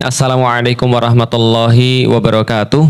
Assalamualaikum warahmatullahi wabarakatuh.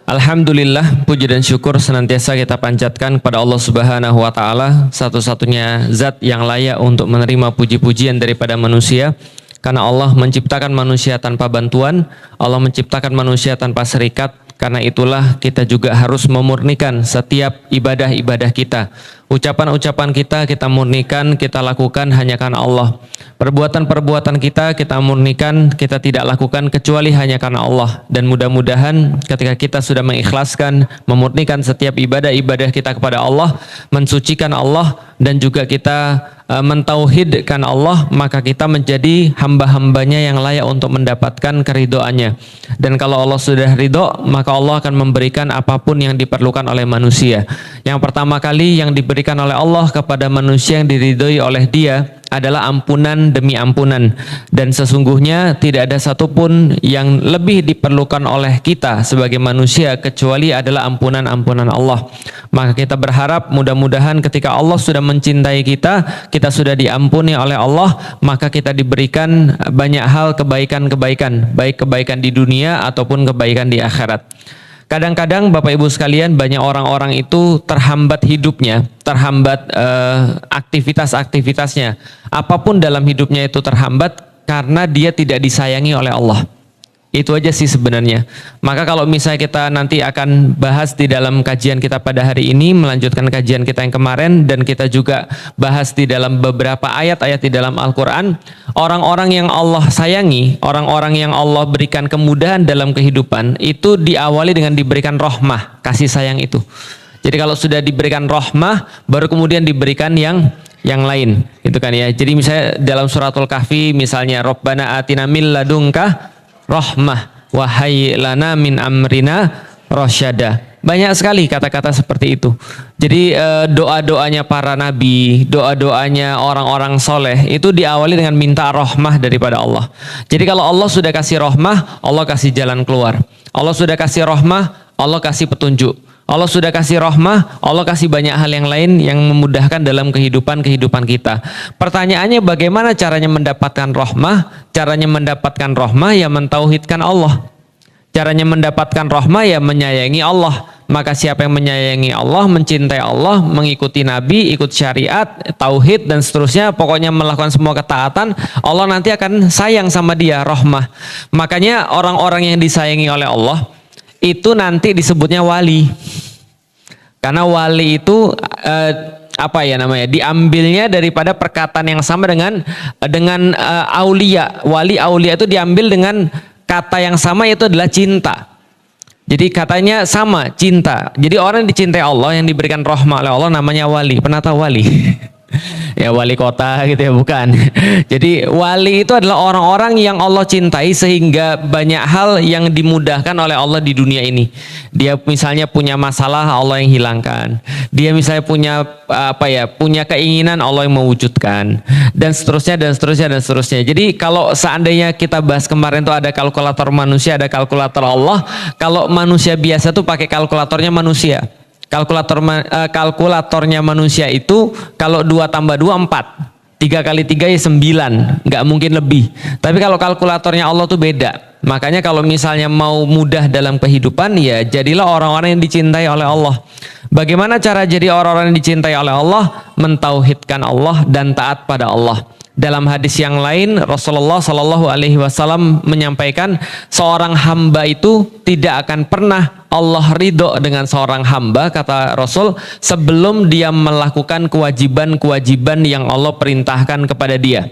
Alhamdulillah, puji dan syukur senantiasa kita panjatkan kepada Allah Subhanahu wa taala, satu-satunya zat yang layak untuk menerima puji-pujian daripada manusia. Karena Allah menciptakan manusia tanpa bantuan, Allah menciptakan manusia tanpa serikat. Karena itulah kita juga harus memurnikan setiap ibadah-ibadah kita. Ucapan-ucapan kita murnikan, kita lakukan hanya karena Allah. Perbuatan-perbuatan kita murnikan, kita tidak lakukan kecuali hanya karena Allah. Dan mudah-mudahan ketika kita sudah mengikhlaskan, memurnikan setiap ibadah-ibadah kita kepada Allah, mensucikan Allah, dan juga kita mentauhidkan Allah, maka kita menjadi hamba-hambanya yang layak untuk mendapatkan keridhoannya. Dan kalau Allah sudah ridho, maka Allah akan memberikan apapun yang diperlukan oleh manusia. Yang pertama kali yang diberikan oleh Allah kepada manusia yang diridhoi oleh Dia adalah ampunan demi ampunan, dan sesungguhnya tidak ada satupun yang lebih diperlukan oleh kita sebagai manusia kecuali adalah ampunan-ampunan Allah. Maka kita berharap mudah-mudahan ketika Allah sudah mencintai kita sudah diampuni oleh Allah, maka kita diberikan banyak hal kebaikan-kebaikan, baik kebaikan di dunia ataupun kebaikan di akhirat. Kadang-kadang Bapak Ibu sekalian, banyak orang-orang itu terhambat hidupnya, terhambat aktivitas-aktivitasnya. Apapun dalam hidupnya itu terhambat karena dia tidak disayangi oleh Allah. Itu aja sih sebenarnya. Maka kalau misalnya kita nanti akan bahas di dalam kajian kita pada hari ini, melanjutkan kajian kita yang kemarin, dan kita juga bahas di dalam beberapa ayat-ayat di dalam Al-Quran, orang-orang yang Allah sayangi, orang-orang yang Allah berikan kemudahan dalam kehidupan, itu diawali dengan diberikan rahmah, kasih sayang itu. Jadi kalau sudah diberikan rahmah, baru kemudian diberikan yang lain, gitu kan ya. Jadi misalnya dalam suratul Kahfi, misalnya Rabbana atina min ladunka rahmah wa hayyi lana min amrina rasyada. Banyak sekali kata-kata seperti itu. Jadi doa-doanya para nabi, doa-doanya orang-orang soleh itu diawali dengan minta rahmah daripada Allah. Jadi kalau Allah sudah kasih rahmah, Allah kasih jalan keluar. Allah sudah kasih rahmah, Allah kasih petunjuk. Allah sudah kasih rahmah, Allah kasih banyak hal yang lain yang memudahkan dalam kehidupan kita. Pertanyaannya, bagaimana caranya mendapatkan rahmah? Caranya mendapatkan rahmah ya mentauhidkan Allah. Caranya mendapatkan rahmah ya menyayangi Allah. Maka siapa yang menyayangi Allah, mencintai Allah, mengikuti Nabi, ikut syariat, tauhid dan seterusnya, pokoknya melakukan semua ketaatan, Allah nanti akan sayang sama dia, rahmah. Makanya orang-orang yang disayangi oleh Allah itu nanti disebutnya wali. Karena wali itu diambilnya daripada perkataan yang sama dengan aulia. Wali aulia itu diambil dengan kata yang sama, yaitu adalah cinta. Jadi katanya sama, cinta. Jadi orang yang dicintai Allah, yang diberikan rahmah oleh Allah, namanya wali. Pernah tahu wali? Ya wali kota gitu ya, bukan. Jadi wali itu adalah orang-orang yang Allah cintai sehingga banyak hal yang dimudahkan oleh Allah di dunia ini. Dia misalnya punya masalah, Allah yang hilangkan. Dia misalnya punya keinginan, Allah yang mewujudkan, dan seterusnya. Jadi kalau seandainya kita bahas kemarin tuh ada kalkulator manusia, ada kalkulator Allah. Kalau manusia biasa tuh pakai kalkulatornya manusia. Kalkulatornya manusia itu kalau 2 tambah 2 4, 3 kali 3 ya 9, nggak mungkin lebih. Tapi kalau kalkulatornya Allah tuh beda. Makanya kalau misalnya mau mudah dalam kehidupan, ya jadilah orang-orang yang dicintai oleh Allah. Bagaimana cara jadi orang-orang yang dicintai oleh Allah? Mentauhidkan Allah dan taat pada Allah. Dalam hadis yang lain, Rasulullah Shallallahu Alaihi Wasallam menyampaikan, seorang hamba itu tidak akan pernah Allah ridho dengan seorang hamba, kata Rasul, sebelum dia melakukan kewajiban-kewajiban yang Allah perintahkan kepada dia.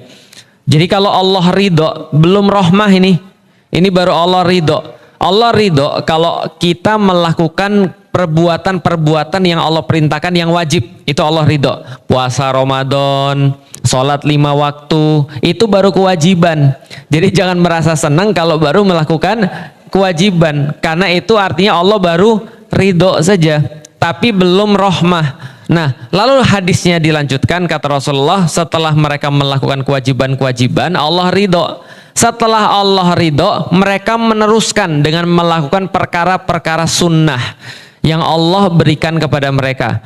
Jadi kalau Allah ridho, belum rahmah ini baru Allah ridho. Allah ridho kalau kita melakukan perbuatan-perbuatan yang Allah perintahkan yang wajib, itu Allah ridho. Puasa Ramadan, sholat 5 waktu, itu baru kewajiban. Jadi jangan merasa senang kalau baru melakukan kewajiban, karena itu artinya Allah baru ridho saja, tapi belum rahmah. Nah, lalu hadisnya dilanjutkan, kata Rasulullah, setelah mereka melakukan kewajiban-kewajiban, Allah ridho. Setelah Allah ridho, mereka meneruskan dengan melakukan perkara-perkara sunnah yang Allah berikan kepada mereka.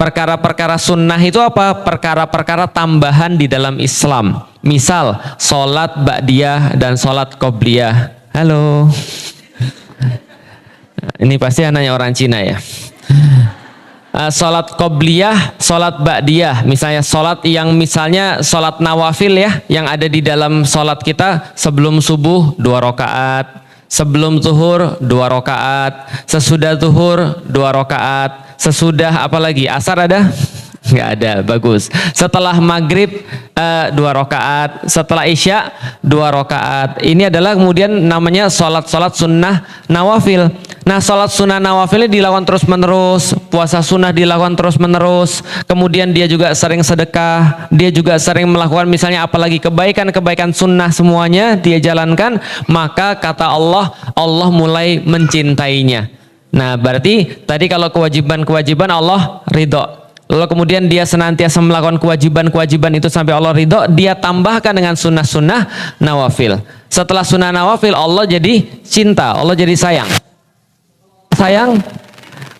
Perkara-perkara sunnah itu apa? Perkara-perkara tambahan di dalam Islam. Misal, sholat ba'diyah dan sholat qobliyah. Halo. Ini pasti anaknya orang Cina ya. Sholat qobliyah, sholat ba'diyah. Misalnya sholat yang misalnya sholat nawafil ya, yang ada di dalam sholat kita sebelum subuh 2 rakaat. Sebelum zuhur 2 rakaat, sesudah zuhur 2 rakaat, sesudah apa lagi? Asar ada? Nggak ada, bagus. Setelah maghrib 2 rakaat, setelah isya 2 rakaat. Ini adalah kemudian namanya sholat sunnah nawafil. Nah, sholat sunnah nawafilnya dilakukan terus menerus, puasa sunnah dilakukan terus menerus. Kemudian dia juga sering sedekah, dia juga sering melakukan misalnya apalagi kebaikan sunnah semuanya dia jalankan. Maka kata Allah, Allah mulai mencintainya. Nah, berarti tadi kalau kewajiban Allah ridho. Lalu kemudian dia senantiasa melakukan kewajiban itu sampai Allah ridho, dia tambahkan dengan sunnah nawafil. Setelah sunnah nawafil, Allah jadi cinta, Allah jadi sayang.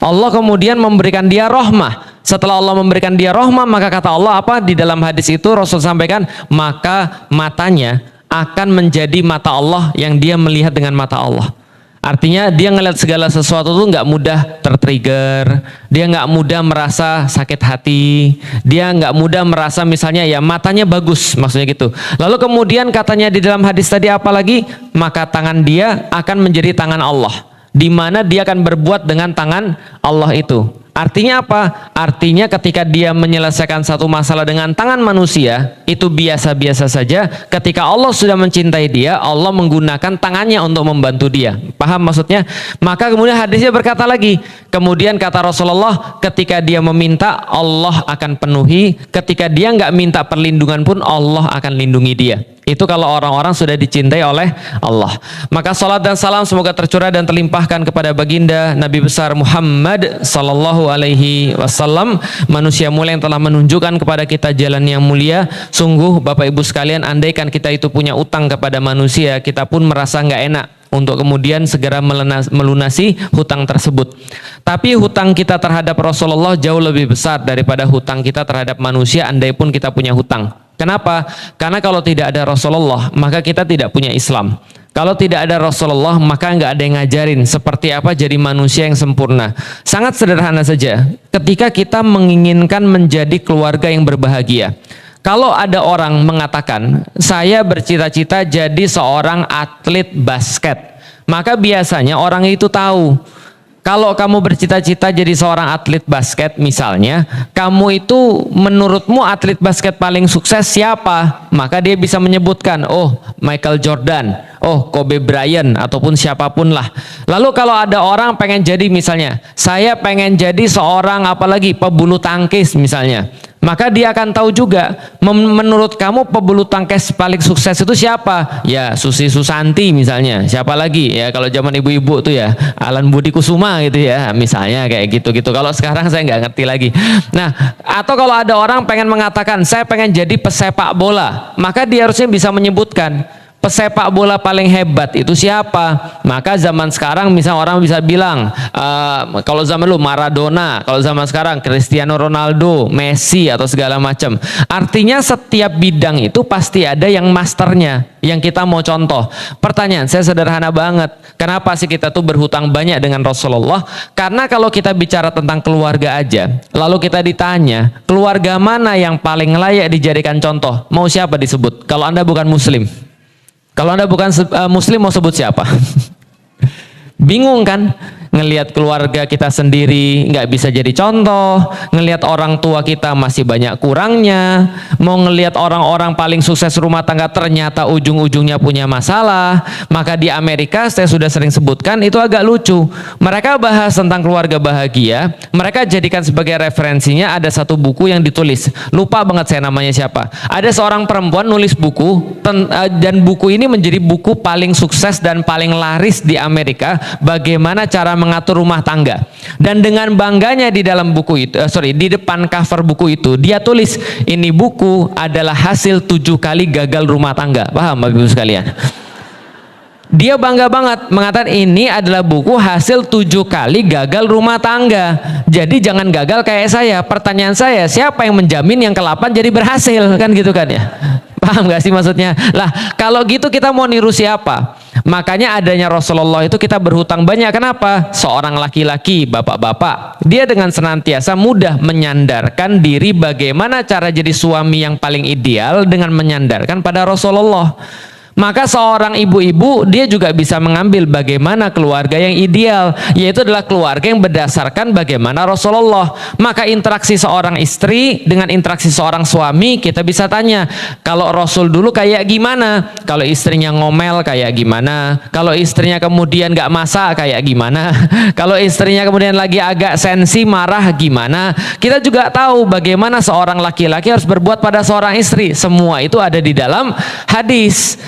Allah kemudian memberikan dia rahmah. Setelah Allah memberikan dia rahmah, maka kata Allah apa? Di dalam hadis itu Rasul sampaikan, maka matanya akan menjadi mata Allah yang dia melihat dengan mata Allah. Artinya dia ngelihat segala sesuatu itu nggak mudah tertrigger, dia nggak mudah merasa sakit hati, dia nggak mudah merasa misalnya ya matanya bagus, maksudnya gitu. Lalu kemudian katanya di dalam hadis tadi apa lagi? Maka tangan dia akan menjadi tangan Allah, di mana dia akan berbuat dengan tangan Allah itu. Artinya apa? Artinya ketika dia menyelesaikan satu masalah dengan tangan manusia, itu biasa-biasa saja. Ketika Allah sudah mencintai dia, Allah menggunakan tangannya untuk membantu dia. Paham maksudnya? Maka kemudian hadisnya berkata lagi, kemudian kata Rasulullah, ketika dia meminta, Allah akan penuhi. Ketika dia nggak minta perlindungan pun, Allah akan lindungi dia. Itu kalau orang-orang sudah dicintai oleh Allah. Maka salat dan salam semoga tercurah dan terlimpahkan kepada baginda Nabi besar Muhammad sallallahu alaihi wasallam, manusia mulia yang telah menunjukkan kepada kita jalan yang mulia. Sungguh Bapak Ibu sekalian, andaikan kita itu punya utang kepada manusia, kita pun merasa nggak enak untuk kemudian segera melunasi hutang tersebut. Tapi hutang kita terhadap Rasulullah jauh lebih besar daripada hutang kita terhadap manusia, andai pun kita punya hutang. Kenapa? Karena kalau tidak ada Rasulullah, maka kita tidak punya Islam. Kalau tidak ada Rasulullah, maka nggak ada yang ngajarin seperti apa jadi manusia yang sempurna. Sangat sederhana saja. Ketika kita menginginkan menjadi keluarga yang berbahagia, kalau ada orang mengatakan, saya bercita-cita jadi seorang atlet basket, maka biasanya orang itu tahu, kalau kamu bercita-cita jadi seorang atlet basket misalnya, kamu itu menurutmu atlet basket paling sukses siapa? Maka dia bisa menyebutkan, oh Michael Jordan, oh Kobe Bryant, ataupun siapapun lah. Lalu kalau ada orang pengen jadi misalnya, saya pengen jadi seorang apalagi pebulu tangkis misalnya, maka dia akan tahu juga, menurut kamu pebulu tangkis paling sukses itu siapa? Ya Susi Susanti misalnya, siapa lagi ya kalau zaman ibu-ibu tuh ya Alan Budi Kusuma gitu ya, misalnya kayak gitu-gitu. Kalau sekarang saya nggak ngerti lagi. Nah, atau kalau ada orang pengen mengatakan saya pengen jadi pesepak bola, maka dia harusnya bisa menyebutkan pesepak bola paling hebat itu siapa. Maka zaman sekarang misalnya orang bisa bilang kalau zaman dulu Maradona, kalau zaman sekarang Cristiano Ronaldo, Messi atau segala macam. Artinya setiap bidang itu pasti ada yang masternya yang kita mau contoh. Pertanyaan saya sederhana banget, kenapa sih kita tuh berhutang banyak dengan Rasulullah? Karena kalau kita bicara tentang keluarga aja, lalu kita ditanya keluarga mana yang paling layak dijadikan contoh, mau siapa disebut? Kalau Anda bukan muslim, kalau Anda bukan muslim mau sebut siapa? Bingung kan? Ngelihat keluarga kita sendiri nggak bisa jadi contoh, ngelihat orang tua kita masih banyak kurangnya, mau ngelihat orang-orang paling sukses rumah tangga ternyata ujung-ujungnya punya masalah. Maka di Amerika saya sudah sering sebutkan itu agak lucu. Mereka bahas tentang keluarga bahagia, mereka jadikan sebagai referensinya ada satu buku yang ditulis, lupa banget saya namanya siapa. Ada seorang perempuan nulis buku dan buku ini menjadi buku paling sukses dan paling laris di Amerika, bagaimana cara mengatur rumah tangga. Dan dengan bangganya di dalam buku itu, di depan cover buku itu dia tulis, ini buku adalah hasil 7 kali gagal rumah tangga. Paham Bapak Ibu sekalian? Dia bangga banget mengatakan ini adalah buku hasil 7 kali gagal rumah tangga. Jadi jangan gagal kayak saya. Pertanyaan saya, siapa yang menjamin yang ke-8 jadi berhasil? Kan gitu kan ya. Paham gak sih maksudnya? Lah kalau gitu kita mau niru siapa? Makanya adanya Rasulullah itu kita berhutang banyak. Kenapa? Seorang laki-laki, bapak-bapak, dia dengan senantiasa mudah menyandarkan diri bagaimana cara jadi suami yang paling ideal dengan menyandarkan pada Rasulullah. Maka seorang ibu-ibu dia juga bisa mengambil bagaimana keluarga yang ideal, yaitu adalah keluarga yang berdasarkan bagaimana Rasulullah. Maka interaksi seorang istri dengan interaksi seorang suami, kita bisa tanya, kalau Rasul dulu kayak gimana? Kalau istrinya ngomel kayak gimana? Kalau istrinya kemudian gak masak kayak gimana? Kalau istrinya kemudian lagi agak sensi marah gimana? Kita juga tahu bagaimana seorang laki-laki harus berbuat pada seorang istri. Semua itu ada di dalam hadis,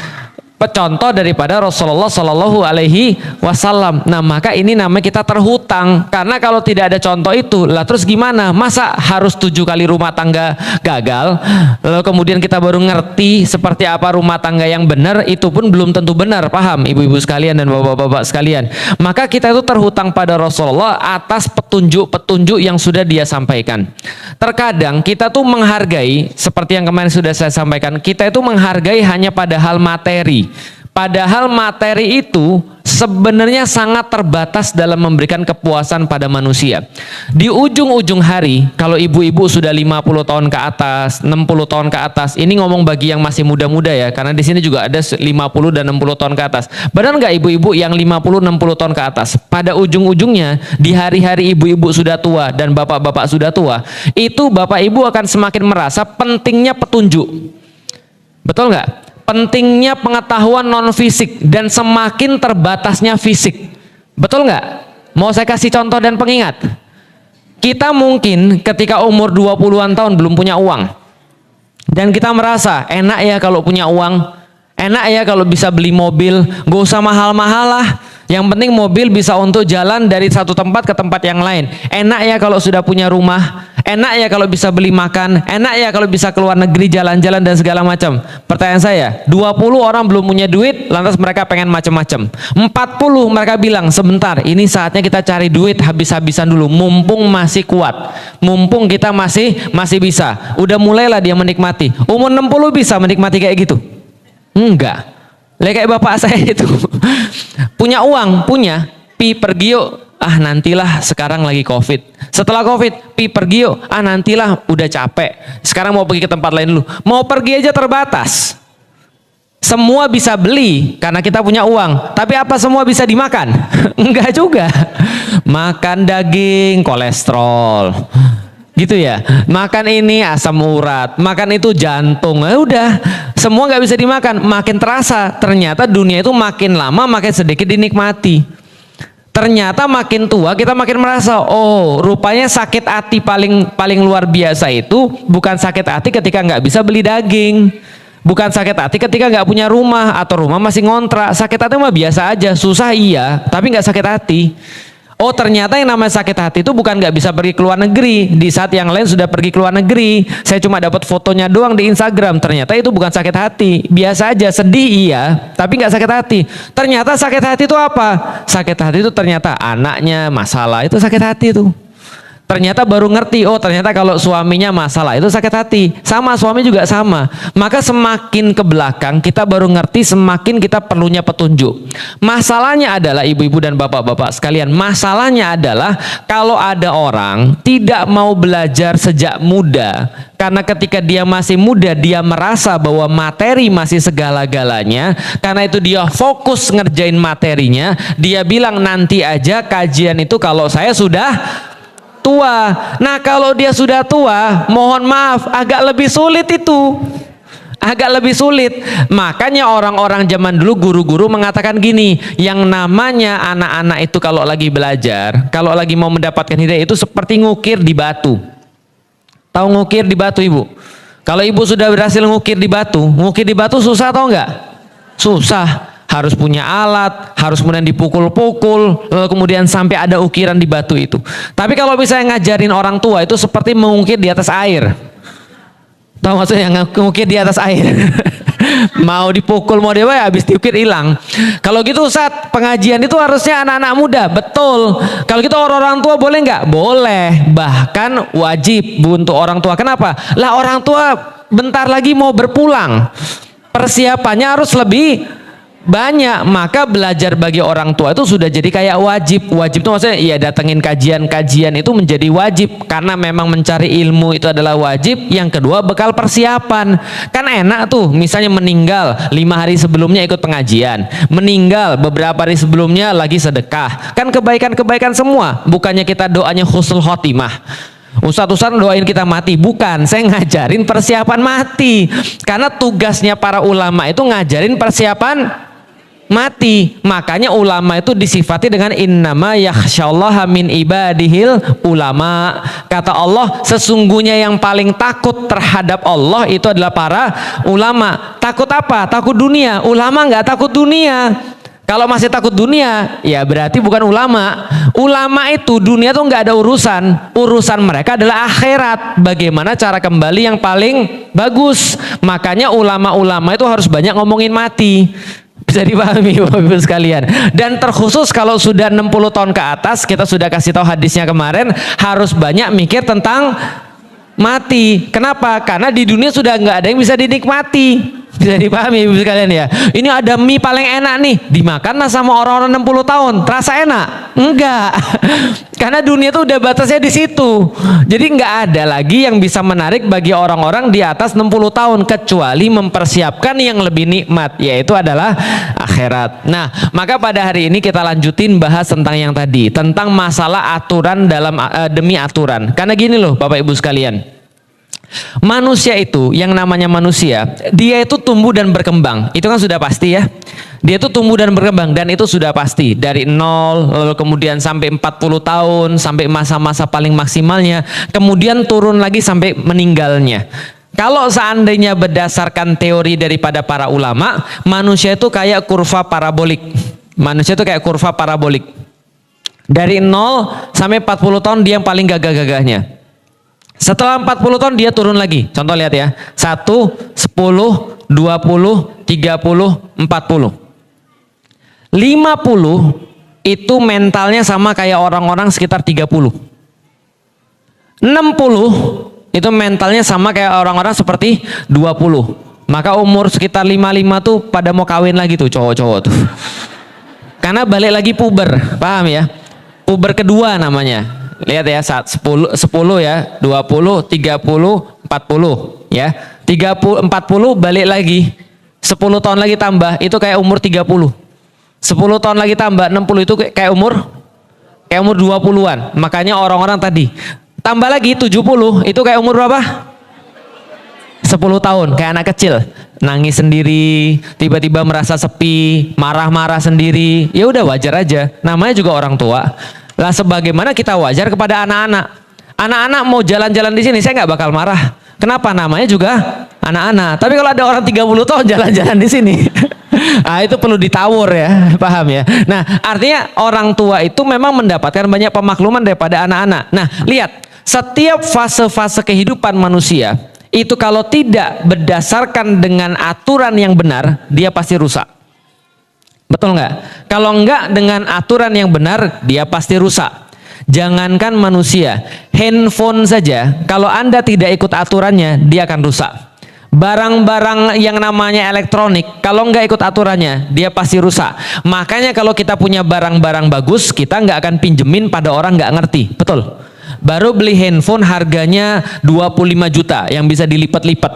contoh daripada Rasulullah Shallallahu Alaihi Wasallam. Nah maka ini namanya kita terhutang, karena kalau tidak ada contoh itu, lah terus gimana? Masa harus 7 kali rumah tangga gagal, lalu kemudian kita baru ngerti seperti apa rumah tangga yang benar? Itu pun belum tentu benar. Paham ibu-ibu sekalian dan bapak-bapak sekalian? Maka kita itu terhutang pada Rasulullah atas petunjuk-petunjuk yang sudah dia sampaikan. Terkadang kita tuh menghargai, seperti yang kemarin sudah saya sampaikan, kita itu menghargai hanya pada hal materi. Padahal materi itu sebenarnya sangat terbatas dalam memberikan kepuasan pada manusia. Di ujung-ujung hari, kalau ibu-ibu sudah 50 tahun ke atas, 60 tahun ke atas, ini ngomong bagi yang masih muda-muda ya, karena di sini juga ada 50 dan 60 tahun ke atas. Benar nggak ibu-ibu yang 50-60 tahun ke atas? Pada ujung-ujungnya, di hari-hari ibu-ibu sudah tua dan bapak-bapak sudah tua, itu bapak ibu akan semakin merasa pentingnya petunjuk. Betul nggak? Pentingnya pengetahuan non fisik dan semakin terbatasnya fisik. Betul nggak? Mau saya kasih contoh dan pengingat. Kita mungkin ketika umur 20-an tahun belum punya uang, dan kita merasa enak ya kalau punya uang, enak ya kalau bisa beli mobil, gak usah mahal-mahal lah, yang penting mobil bisa untuk jalan dari satu tempat ke tempat yang lain. Enak ya kalau sudah punya rumah, enak ya kalau bisa beli makan, enak ya kalau bisa keluar negeri jalan-jalan dan segala macam. Pertanyaan saya, 20 orang belum punya duit, lantas mereka pengen macam-macam. 40 mereka bilang, sebentar, ini saatnya kita cari duit habis-habisan dulu, mumpung masih kuat, mumpung kita masih bisa. Udah mulailah dia menikmati. Umur 60 bisa menikmati kayak gitu? Enggak. Kayak bapak saya itu punya uang, punya, pergi yuk, nantilah, sekarang lagi covid. Setelah covid, pergi yuk, nantilah, udah capek, sekarang mau pergi ke tempat lain dulu. Mau pergi aja terbatas. Semua bisa beli karena kita punya uang, tapi apa semua bisa dimakan? Enggak juga. Makan daging kolesterol gitu ya, makan ini asam urat, makan itu jantung, udah semua nggak bisa dimakan. Makin terasa ternyata dunia itu makin lama makin sedikit dinikmati. Ternyata makin tua kita makin merasa, oh rupanya sakit hati paling luar biasa itu bukan sakit hati ketika nggak bisa beli daging, bukan sakit hati ketika nggak punya rumah atau rumah masih ngontrak. Sakit hati mah biasa aja, susah iya, tapi nggak sakit hati. Oh ternyata yang namanya sakit hati itu bukan nggak bisa pergi ke luar negeri, di saat yang lain sudah pergi ke luar negeri, saya cuma dapat fotonya doang di Instagram, ternyata itu bukan sakit hati, biasa aja, sedih iya, tapi nggak sakit hati. Ternyata sakit hati itu apa? Sakit hati itu ternyata anaknya masalah, itu sakit hati itu. Ternyata baru ngerti, oh ternyata kalau suaminya masalah itu sakit hati, sama suami juga sama. Maka semakin ke belakang kita baru ngerti, semakin kita perlunya petunjuk. Masalahnya adalah ibu-ibu dan bapak-bapak sekalian, masalahnya adalah kalau ada orang tidak mau belajar sejak muda, karena ketika dia masih muda dia merasa bahwa materi masih segala-galanya, karena itu dia fokus ngerjain materinya, dia bilang nanti aja kajian itu kalau saya sudah tua. Nah kalau dia sudah tua, mohon maaf, agak lebih sulit itu, agak lebih sulit. Makanya orang-orang zaman dulu, guru-guru mengatakan gini, yang namanya anak-anak itu kalau lagi belajar, kalau lagi mau mendapatkan hidayah itu seperti ngukir di batu. Tahu ngukir di batu ibu? Kalau ibu sudah berhasil ngukir di batu susah atau enggak? Susah. Harus punya alat, harus kemudian dipukul-pukul, lalu kemudian sampai ada ukiran di batu itu. Tapi kalau misalnya ngajarin orang tua itu seperti mengukir di atas air. Tahu maksudnya ngukir di atas air? Mau dipukul mau dia habis diukir hilang. Kalau gitu Ustadz, pengajian itu harusnya anak-anak muda. Betul. Kalau gitu orang-orang tua boleh nggak? Boleh. Bahkan wajib untuk orang tua. Kenapa? Lah orang tua bentar lagi mau berpulang. Persiapannya harus lebih banyak, maka belajar bagi orang tua itu sudah jadi kayak wajib. Wajib itu maksudnya ya datengin kajian-kajian itu menjadi wajib karena memang mencari ilmu itu adalah wajib. Yang kedua bekal persiapan. Kan enak tuh misalnya meninggal 5 hari sebelumnya ikut pengajian, meninggal beberapa hari sebelumnya lagi sedekah, kan kebaikan-kebaikan semua. Bukannya kita doanya husnul khotimah, Ustadz doain kita mati. Bukan, saya ngajarin persiapan mati. Karena tugasnya para ulama itu ngajarin persiapan mati. Makanya ulama itu disifati dengan innama yakhsyallaha min ibadihil ulama. Kata Allah, sesungguhnya yang paling takut terhadap Allah itu adalah para ulama. Takut apa? Takut dunia. Ulama nggak takut dunia. Kalau masih takut dunia, ya berarti bukan ulama. Ulama itu dunia tuh nggak ada urusan. Urusan mereka adalah akhirat. Bagaimana cara kembali yang paling bagus. Makanya ulama-ulama itu harus banyak ngomongin mati. Bisa dipahami Bapak Ibu sekalian. Dan terkhusus kalau sudah 60 tahun ke atas, kita sudah kasih tahu hadisnya kemarin, harus banyak mikir tentang mati. Kenapa? Karena di dunia sudah nggak ada yang bisa dinikmati. Bisa dipahami Ibu sekalian ya. Ini ada mie paling enak nih, dimakanlah sama orang-orang 60 tahun. Terasa enak? Enggak. Karena dunia tuh udah batasnya di situ. Jadi nggak ada lagi yang bisa menarik bagi orang-orang di atas 60 tahun kecuali mempersiapkan yang lebih nikmat, yaitu adalah akhirat. Nah, maka pada hari ini kita lanjutin bahas tentang yang tadi, tentang masalah aturan dalam demi aturan. Karena gini loh Bapak Ibu sekalian. Manusia itu, yang namanya manusia, dia itu tumbuh dan berkembang. Itu kan sudah pasti ya. Dia itu tumbuh dan berkembang, dan itu sudah pasti. Dari 0, lalu kemudian sampai 40 tahun, sampai masa-masa paling maksimalnya, kemudian turun lagi sampai meninggalnya. Kalau seandainya berdasarkan teori daripada para ulama, manusia itu kayak kurva parabolik. Manusia itu kayak kurva parabolik. Dari 0 sampai 40 tahun dia yang paling gagah-gagahnya. Setelah 40 tahun dia turun lagi. Contoh lihat ya. 1, 10, 20, 30, 40. 50 itu mentalnya sama kayak orang-orang sekitar 30. 60 itu mentalnya sama kayak orang-orang seperti 20. Maka umur sekitar 55 tuh pada mau kawin lagi tuh cowok-cowok tuh. Karena balik lagi puber, paham ya? Puber kedua namanya. Lihat ya, 10 ya, 20, 30, 40 ya. 30, 40 balik lagi. 10 tahun lagi tambah, itu kayak umur 30. 10 tahun lagi tambah 60 itu kayak umur 20-an. Makanya orang-orang tadi tambah lagi 70, itu kayak umur berapa? 10 tahun, kayak anak kecil. Nangis sendiri, tiba-tiba merasa sepi, marah-marah sendiri. Ya udah wajar aja. Namanya juga orang tua. Lah sebagaimana kita wajar kepada anak-anak. Anak-anak mau jalan-jalan di sini, saya nggak bakal marah. Kenapa? Namanya juga anak-anak. Tapi kalau ada orang 30 tahun jalan-jalan di sini, ah itu perlu ditawur ya, paham ya. Nah, artinya orang tua itu memang mendapatkan banyak pemakluman daripada anak-anak. Nah, lihat, setiap fase-fase kehidupan manusia itu kalau tidak berdasarkan dengan aturan yang benar, dia pasti rusak. Betul nggak? Kalau nggak dengan aturan yang benar, dia pasti rusak. Jangankan manusia, handphone saja, kalau Anda tidak ikut aturannya, dia akan rusak. Barang-barang yang namanya elektronik, kalau nggak ikut aturannya, dia pasti rusak. Makanya kalau kita punya barang-barang bagus, kita nggak akan pinjemin pada orang nggak ngerti. Betul? Baru beli handphone harganya 25 juta yang bisa dilipat-lipat.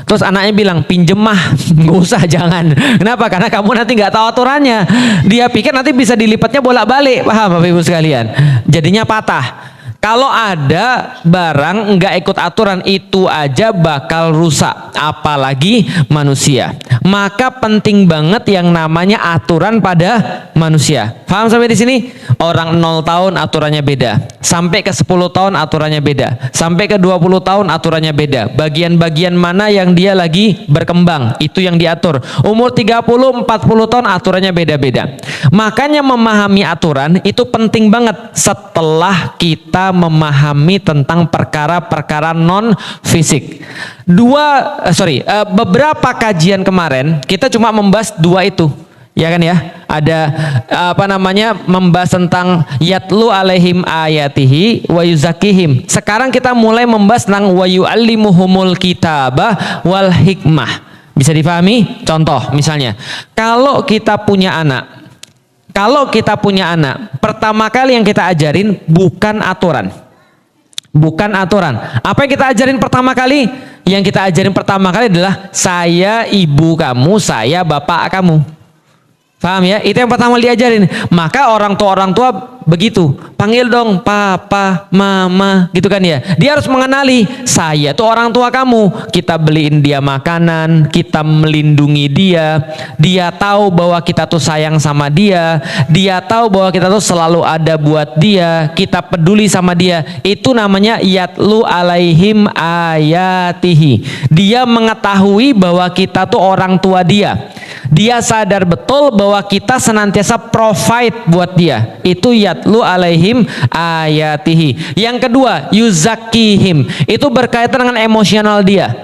Terus anaknya bilang, pinjem mah, nggak usah, jangan. Kenapa? Karena kamu nanti nggak tahu aturannya. Dia pikir nanti bisa dilipatnya bolak-balik, paham Bapak Ibu sekalian? Jadinya patah. Kalau ada barang nggak ikut aturan, itu aja bakal rusak, apalagi manusia. Maka penting banget yang namanya aturan pada manusia. Paham sampai di sini? Orang 0 tahun aturannya beda, sampai ke 10 tahun aturannya beda, sampai ke 20 tahun aturannya beda. Bagian-bagian mana yang dia lagi berkembang, itu yang diatur. Umur 30, 40 tahun aturannya beda-beda. Makanya memahami aturan itu penting banget setelah kita memahami tentang perkara-perkara non fisik. Beberapa kajian kemarin kita cuma membahas dua itu. Ya kan ya, ada membahas tentang yatlu alaihim ayatihi wa yuzakihim. Sekarang kita mulai membahas tentang wa yu'allimuhumul kitabah wal hikmah. Bisa difahami? Contoh misalnya, kalau kita punya anak, pertama kali yang kita ajarin bukan aturan. Bukan aturan. Apa yang kita ajarin pertama kali? Yang kita ajarin pertama kali adalah saya ibu kamu, saya bapak kamu. Paham ya? Itu yang pertama diajarin. Maka orang tua begitu. Panggil dong papa, mama, gitu kan ya. Dia harus mengenali saya tuh orang tua kamu. Kita beliin dia makanan, kita melindungi dia. Dia tahu bahwa kita tuh sayang sama dia. Dia tahu bahwa kita tuh selalu ada buat dia. Kita peduli sama dia. Itu namanya yatlu alaihim ayatihi. Dia mengetahui bahwa kita tuh orang tua dia. Dia sadar betul bahwa kita senantiasa provide buat dia. Itu yatlu alaihim ayatihi. Yang kedua, yuzakihim. Itu berkaitan dengan emosional dia.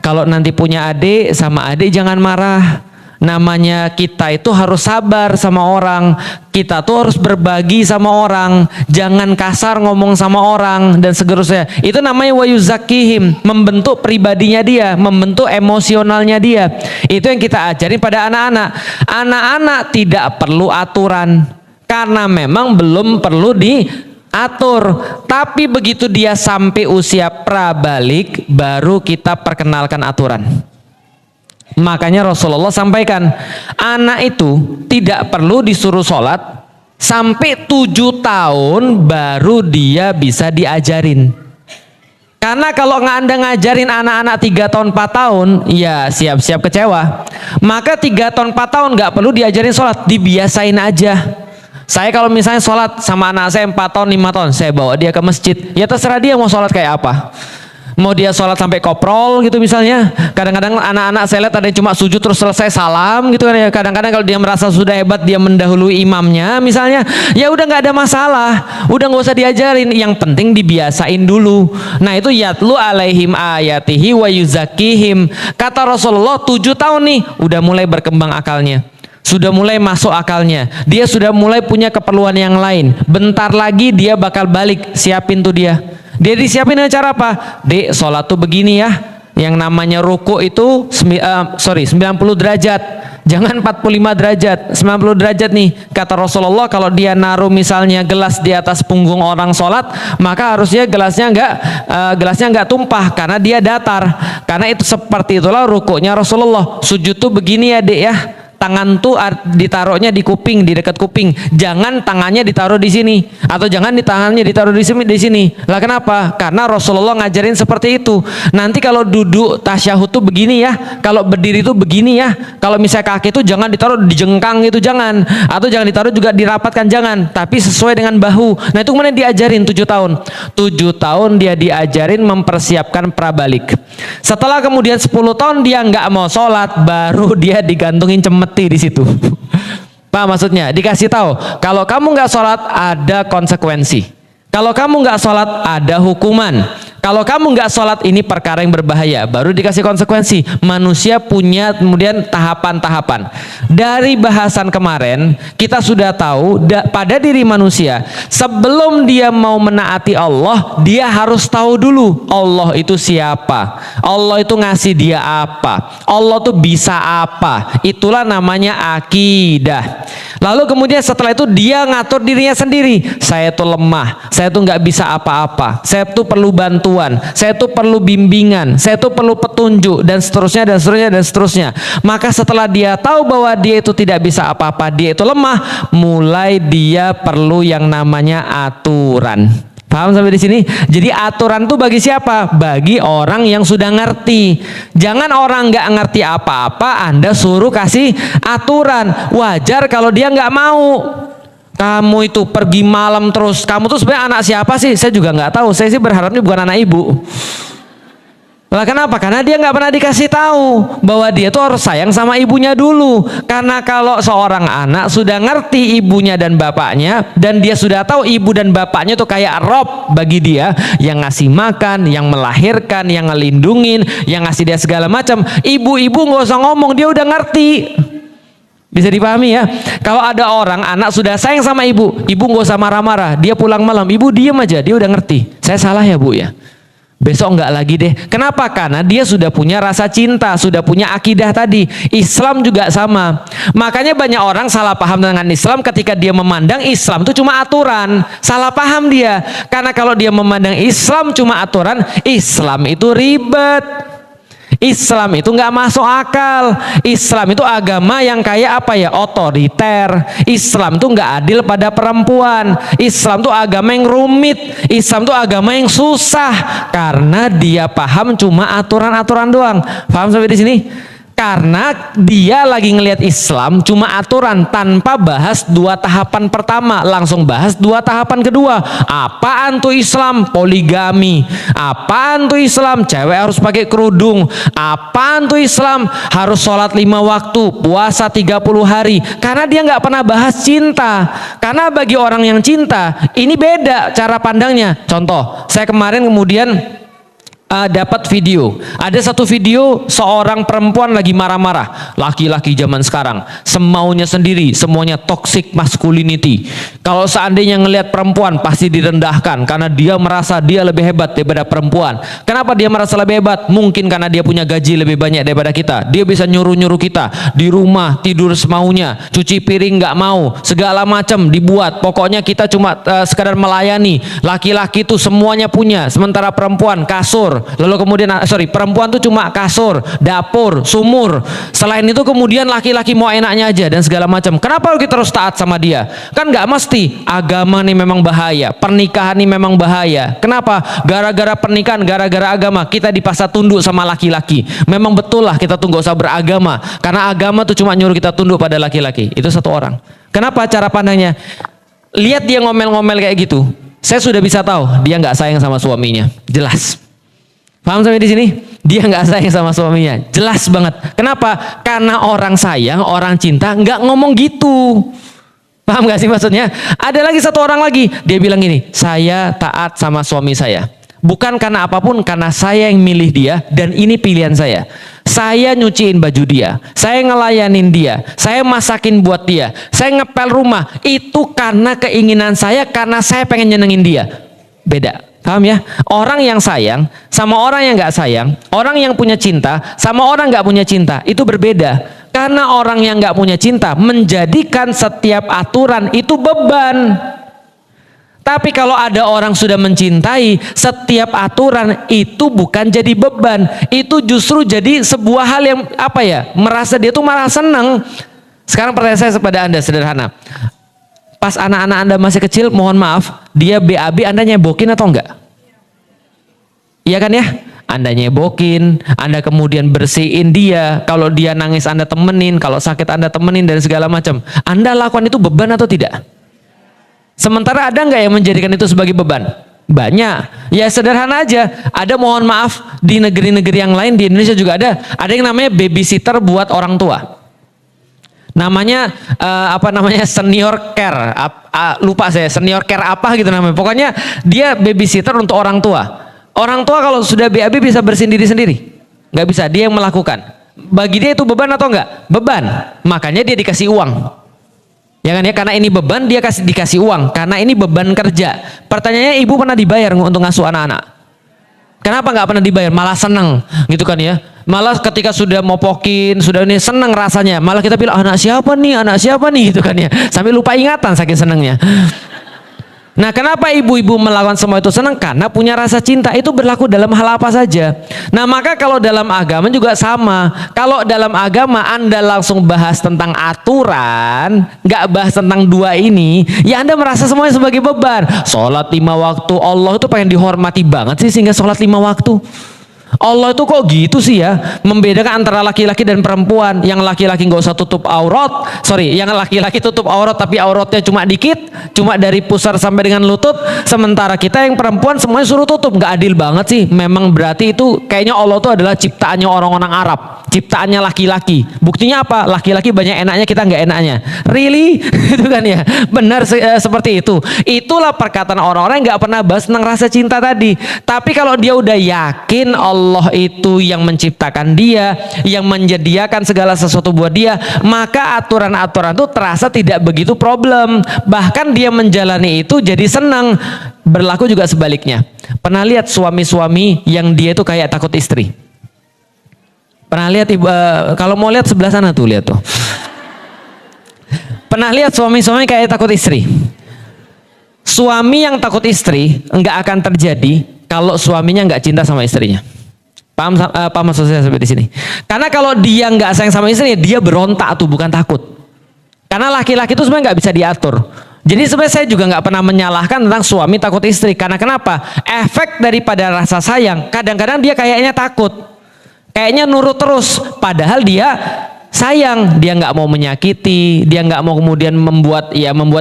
Kalau nanti punya adik, sama adik jangan marah. Namanya kita itu harus sabar sama orang. Kita tuh harus berbagi sama orang. Jangan kasar ngomong sama orang dan seterusnya. Itu namanya wa yuzakihim, membentuk pribadinya dia, membentuk emosionalnya dia. Itu yang kita ajarin pada anak-anak. Anak-anak tidak perlu aturan karena memang belum perlu diatur. Tapi begitu dia sampai usia prabalik, baru kita perkenalkan aturan. Makanya Rasulullah sampaikan, anak itu tidak perlu disuruh sholat sampai 7 tahun baru dia bisa diajarin. Karena kalau Anda ngajarin anak-anak 3 tahun 4 tahun, ya siap-siap kecewa. Maka 3 tahun 4 tahun nggak perlu diajarin sholat, dibiasain aja. Saya kalau misalnya sholat sama anak saya 4 tahun 5 tahun, saya bawa dia ke masjid, ya terserah dia mau sholat kayak apa. Mau dia sholat sampai koprol gitu misalnya. Kadang-kadang anak-anak saya lihat ada yang cuma sujud terus selesai salam gitu kan ya. Kadang-kadang kalau dia merasa sudah hebat, dia mendahului imamnya misalnya, ya udah nggak ada masalah, udah nggak usah diajarin. Yang penting dibiasain dulu. Nah itu yatlu alaihim ayatihi wa yuzakihim. Kata Rasulullah 7 tahun nih udah mulai berkembang akalnya, sudah mulai masuk akalnya, dia sudah mulai punya keperluan yang lain. Bentar lagi dia bakal balik, siapin tuh dia. Dia disiapin dengan cara apa? Dek, sholat tuh begini ya. Yang namanya ruku itu 90 derajat. Jangan 45 derajat, 90 derajat nih. Kata Rasulullah, kalau dia naruh misalnya gelas di atas punggung orang sholat, maka harusnya gelasnya nggak tumpah karena dia datar. Karena itu seperti itulah rukunya Rasulullah. Sujud tuh begini ya dek ya. Tangan tuh ditaruhnya di kuping, di dekat kuping. Jangan tangannya ditaruh di sini, atau jangan tangannya ditaruh di sini. Lah kenapa? Karena Rasulullah ngajarin seperti itu. Nanti kalau duduk tasyahud tuh begini ya, kalau berdiri tuh begini ya. Kalau misalnya kaki tuh jangan ditaruh di jengkang gitu, jangan. Atau jangan ditaruh juga dirapatkan, jangan. Tapi sesuai dengan bahu. Nah itu kemudian diajarin 7 tahun. 7 tahun dia diajarin mempersiapkan prabalik. Setelah kemudian 10 tahun dia nggak mau sholat, baru dia digantungin cemeti di situ. Pak maksudnya dikasih tahu, kalau kamu nggak sholat ada konsekuensi. Kalau kamu nggak sholat ada hukuman. Kalau kamu nggak sholat ini perkara yang berbahaya, baru dikasih konsekuensi. Manusia punya kemudian tahapan-tahapan. Dari bahasan kemarin kita sudah tahu pada diri manusia, sebelum dia mau menaati Allah, dia harus tahu dulu Allah itu siapa, Allah itu ngasih dia apa, Allah tuh bisa apa. Itulah namanya akidah. Lalu kemudian setelah itu dia ngatur dirinya sendiri. Saya tuh lemah, saya tuh nggak bisa apa-apa, saya tuh perlu bantuan, saya tuh perlu bimbingan, saya tuh perlu petunjuk, dan seterusnya. Maka setelah dia tahu bahwa dia itu tidak bisa apa-apa, dia itu lemah, mulai dia perlu yang namanya aturan. Paham sampai di sini? Jadi aturan tuh bagi siapa? Bagi orang yang sudah ngerti. Jangan orang nggak ngerti apa-apa Anda suruh kasih aturan. Wajar kalau dia nggak mau. Kamu itu pergi malam terus. Kamu tuh sebenarnya anak siapa sih? Saya juga nggak tahu. Saya sih berharapnya bukan anak ibu. Lah kenapa? Karena dia nggak pernah dikasih tahu bahwa dia tuh harus sayang sama ibunya dulu. Karena kalau seorang anak sudah ngerti ibunya dan bapaknya, dan dia sudah tahu ibu dan bapaknya tuh kayak Rob bagi dia, yang ngasih makan, yang melahirkan, yang ngelindungin, yang ngasih dia segala macam. Ibu-ibu nggak usah ngomong, dia udah ngerti. Bisa dipahami ya? Kalau ada orang anak sudah sayang sama ibu nggak usah marah-marah. Dia pulang malam, ibu diem aja, dia udah ngerti. Saya salah ya bu ya? Besok enggak lagi deh. Kenapa? Karena dia sudah punya rasa cinta, sudah punya akidah tadi. Islam juga sama. Makanya banyak orang salah paham dengan Islam ketika dia memandang Islam itu cuma aturan. Salah paham dia. Karena kalau dia memandang Islam cuma aturan, Islam itu ribet. Islam itu nggak masuk akal. Islam itu agama yang kayak apa ya, otoriter. Islam itu nggak adil pada perempuan. Islam itu agama yang rumit. Islam itu agama yang susah karena dia paham cuma aturan-aturan doang. Paham sampai di sini? Karena dia lagi ngelihat Islam cuma aturan tanpa bahas dua tahapan pertama, langsung bahas dua tahapan kedua. Apaan tuh Islam? Poligami. Apaan tuh Islam? Cewek harus pakai kerudung. Apaan tuh Islam? Harus sholat 5 waktu, puasa 30 hari. Karena dia nggak pernah bahas cinta. Karena bagi orang yang cinta ini beda cara pandangnya. Contoh, saya kemarin kemudian dapat video, ada satu video seorang perempuan lagi marah-marah. Laki-laki zaman sekarang semaunya sendiri, semuanya toxic masculinity. Kalau seandainya ngelihat perempuan pasti direndahkan karena dia merasa dia lebih hebat daripada perempuan. Kenapa dia merasa lebih hebat? Mungkin karena dia punya gaji lebih banyak daripada kita. Dia bisa nyuruh-nyuruh kita di rumah tidur semaunya, cuci piring nggak mau, segala macam dibuat. Pokoknya kita cuma sekadar melayani. Laki-laki itu semuanya punya, sementara perempuan kasur. Lalu kemudian perempuan tuh cuma kasur, dapur, sumur. Selain itu kemudian laki-laki mau enaknya aja dan segala macam. Kenapa kita harus taat sama dia? Kan nggak mesti. Agama nih memang bahaya, pernikahan nih memang bahaya. Kenapa? Gara-gara pernikahan, gara-gara agama kita dipaksa tunduk sama laki-laki. Memang betul lah kita tuh nggak usah beragama, karena agama tuh cuma nyuruh kita tunduk pada laki-laki. Itu satu orang. Kenapa cara pandangnya? Lihat dia ngomel-ngomel kayak gitu, saya sudah bisa tahu dia nggak sayang sama suaminya. Jelas. Paham sampai di sini? Dia nggak sayang sama suaminya, jelas banget. Kenapa? Karena orang sayang, orang cinta nggak ngomong gitu. Paham nggak sih maksudnya? Ada lagi satu orang lagi, dia bilang gini, saya taat sama suami saya. Bukan karena apapun, karena saya yang milih dia dan ini pilihan saya. Saya nyuciin baju dia, saya ngelayanin dia, saya masakin buat dia, saya ngepel rumah. Itu karena keinginan saya, karena saya pengen nyenengin dia. Beda. Paham ya? Orang yang sayang sama orang yang nggak sayang, orang yang punya cinta sama orang nggak punya cinta itu berbeda. Karena orang yang nggak punya cinta menjadikan setiap aturan itu beban. Tapi kalau ada orang sudah mencintai, setiap aturan itu bukan jadi beban, itu justru jadi sebuah hal yang apa ya? Merasa dia tuh malah senang. Sekarang pertanyaan saya kepada Anda sederhana. Pas anak-anak Anda masih kecil, mohon maaf, dia BAB, Anda nyebokin atau enggak? Iya kan ya? Anda nyebokin, Anda kemudian bersihin dia, kalau dia nangis Anda temenin, kalau sakit Anda temenin dan segala macam. Anda lakukan itu beban atau tidak? Sementara ada nggak yang menjadikan itu sebagai beban? Banyak. Ya sederhana aja, ada mohon maaf di negeri-negeri yang lain, di Indonesia juga ada yang namanya babysitter buat orang tua. Namanya senior care, lupa saya senior care apa gitu namanya. Pokoknya dia babysitter untuk orang tua. Orang tua kalau sudah BAB bisa bersihin diri sendiri? Nggak bisa, dia yang melakukan. Bagi dia itu beban atau enggak? Beban. Makanya dia dikasih uang. Ya kan ya, karena ini beban dia dikasih uang. Karena ini beban kerja. Pertanyaannya, ibu pernah dibayar untuk ngasuh anak-anak? Kenapa nggak pernah dibayar? Malah seneng gitu kan ya. Malah ketika sudah mopokin, sudah ini seneng rasanya. Malah kita bilang anak siapa nih gitu kan ya. Sampai lupa ingatan saking senengnya. Nah, kenapa ibu-ibu melakukan semua itu senang? Karena punya rasa cinta. Itu berlaku dalam hal apa saja. Nah, maka kalau dalam agama juga sama. Kalau dalam agama Anda langsung bahas tentang aturan, nggak bahas tentang dua ini, ya Anda merasa semuanya sebagai beban. Sholat 5 waktu, Allah itu pengen dihormati banget sih sehingga sholat 5 waktu. Allah itu kok gitu sih ya, membedakan antara laki-laki dan perempuan. Yang laki-laki nggak usah tutup aurat, yang laki-laki tutup aurat tapi auratnya cuma dikit, cuma dari pusar sampai dengan lutut. Sementara kita yang perempuan semuanya suruh tutup. Nggak adil banget sih. Memang berarti itu kayaknya Allah itu adalah ciptaannya orang-orang Arab, ciptaannya laki-laki. Buktinya apa? Laki-laki banyak enaknya, kita nggak enaknya. Really? Itu kan ya, benar seperti itu. Itulah perkataan orang-orang yang nggak pernah bahas tentang rasa cinta tadi. Tapi kalau dia udah yakin Allah itu yang menciptakan dia, yang menyediakan segala sesuatu buat dia, maka aturan-aturan itu terasa tidak begitu problem. Bahkan dia menjalani itu jadi senang. Berlaku juga sebaliknya. Pernah lihat suami-suami yang dia itu kayak takut istri? Pernah lihat kalau mau lihat sebelah sana tuh, lihat tuh. Pernah lihat suami-suami kayak takut istri? Suami yang takut istri nggak akan terjadi kalau suaminya nggak cinta sama istrinya. Paham maksud saya sampai di sini? Karena kalau dia nggak sayang sama istrinya, dia berontak tuh, bukan takut. Karena laki-laki itu sebenarnya nggak bisa diatur. Jadi sebenarnya saya juga nggak pernah menyalahkan tentang suami takut istri. Karena kenapa? Efek daripada rasa sayang, kadang-kadang dia kayaknya takut, kayaknya nurut terus. Padahal dia sayang, dia nggak mau menyakiti, dia nggak mau kemudian membuat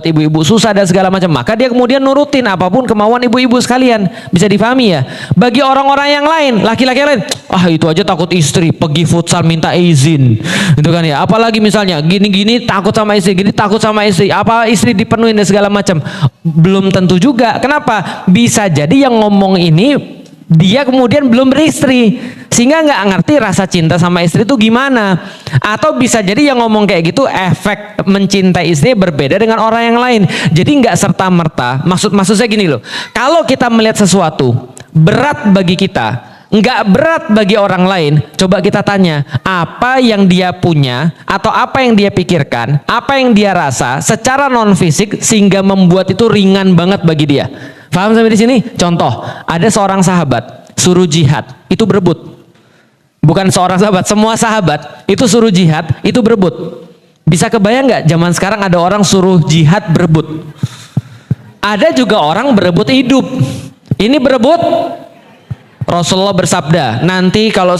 ibu-ibu susah dan segala macam. Maka dia kemudian nurutin apapun kemauan ibu-ibu sekalian. Bisa difahami ya? Bagi orang-orang yang lain, laki-laki yang lain, itu aja takut istri, pergi futsal minta izin, itu kan ya. Apalagi misalnya gini-gini takut sama istri, gini takut sama istri, apa istri dipenuhin dan segala macam. Belum tentu juga. Kenapa? Bisa jadi yang ngomong ini dia kemudian belum beristri, sehingga nggak ngerti rasa cinta sama istri itu gimana. Atau bisa jadi yang ngomong kayak gitu efek mencintai istri berbeda dengan orang yang lain. Jadi nggak serta merta. Maksud saya gini loh, kalau kita melihat sesuatu berat bagi kita, nggak berat bagi orang lain, coba kita tanya apa yang dia punya atau apa yang dia pikirkan, apa yang dia rasa secara non fisik sehingga membuat itu ringan banget bagi dia. Paham sampai di sini? Contoh, ada seorang sahabat suruh jihad, itu berebut. Bukan seorang sahabat, semua sahabat itu suruh jihad, itu berebut. Bisa kebayang nggak zaman sekarang ada orang suruh jihad berebut? Ada juga orang berebut hidup. Ini berebut. Rasulullah bersabda, nanti kalau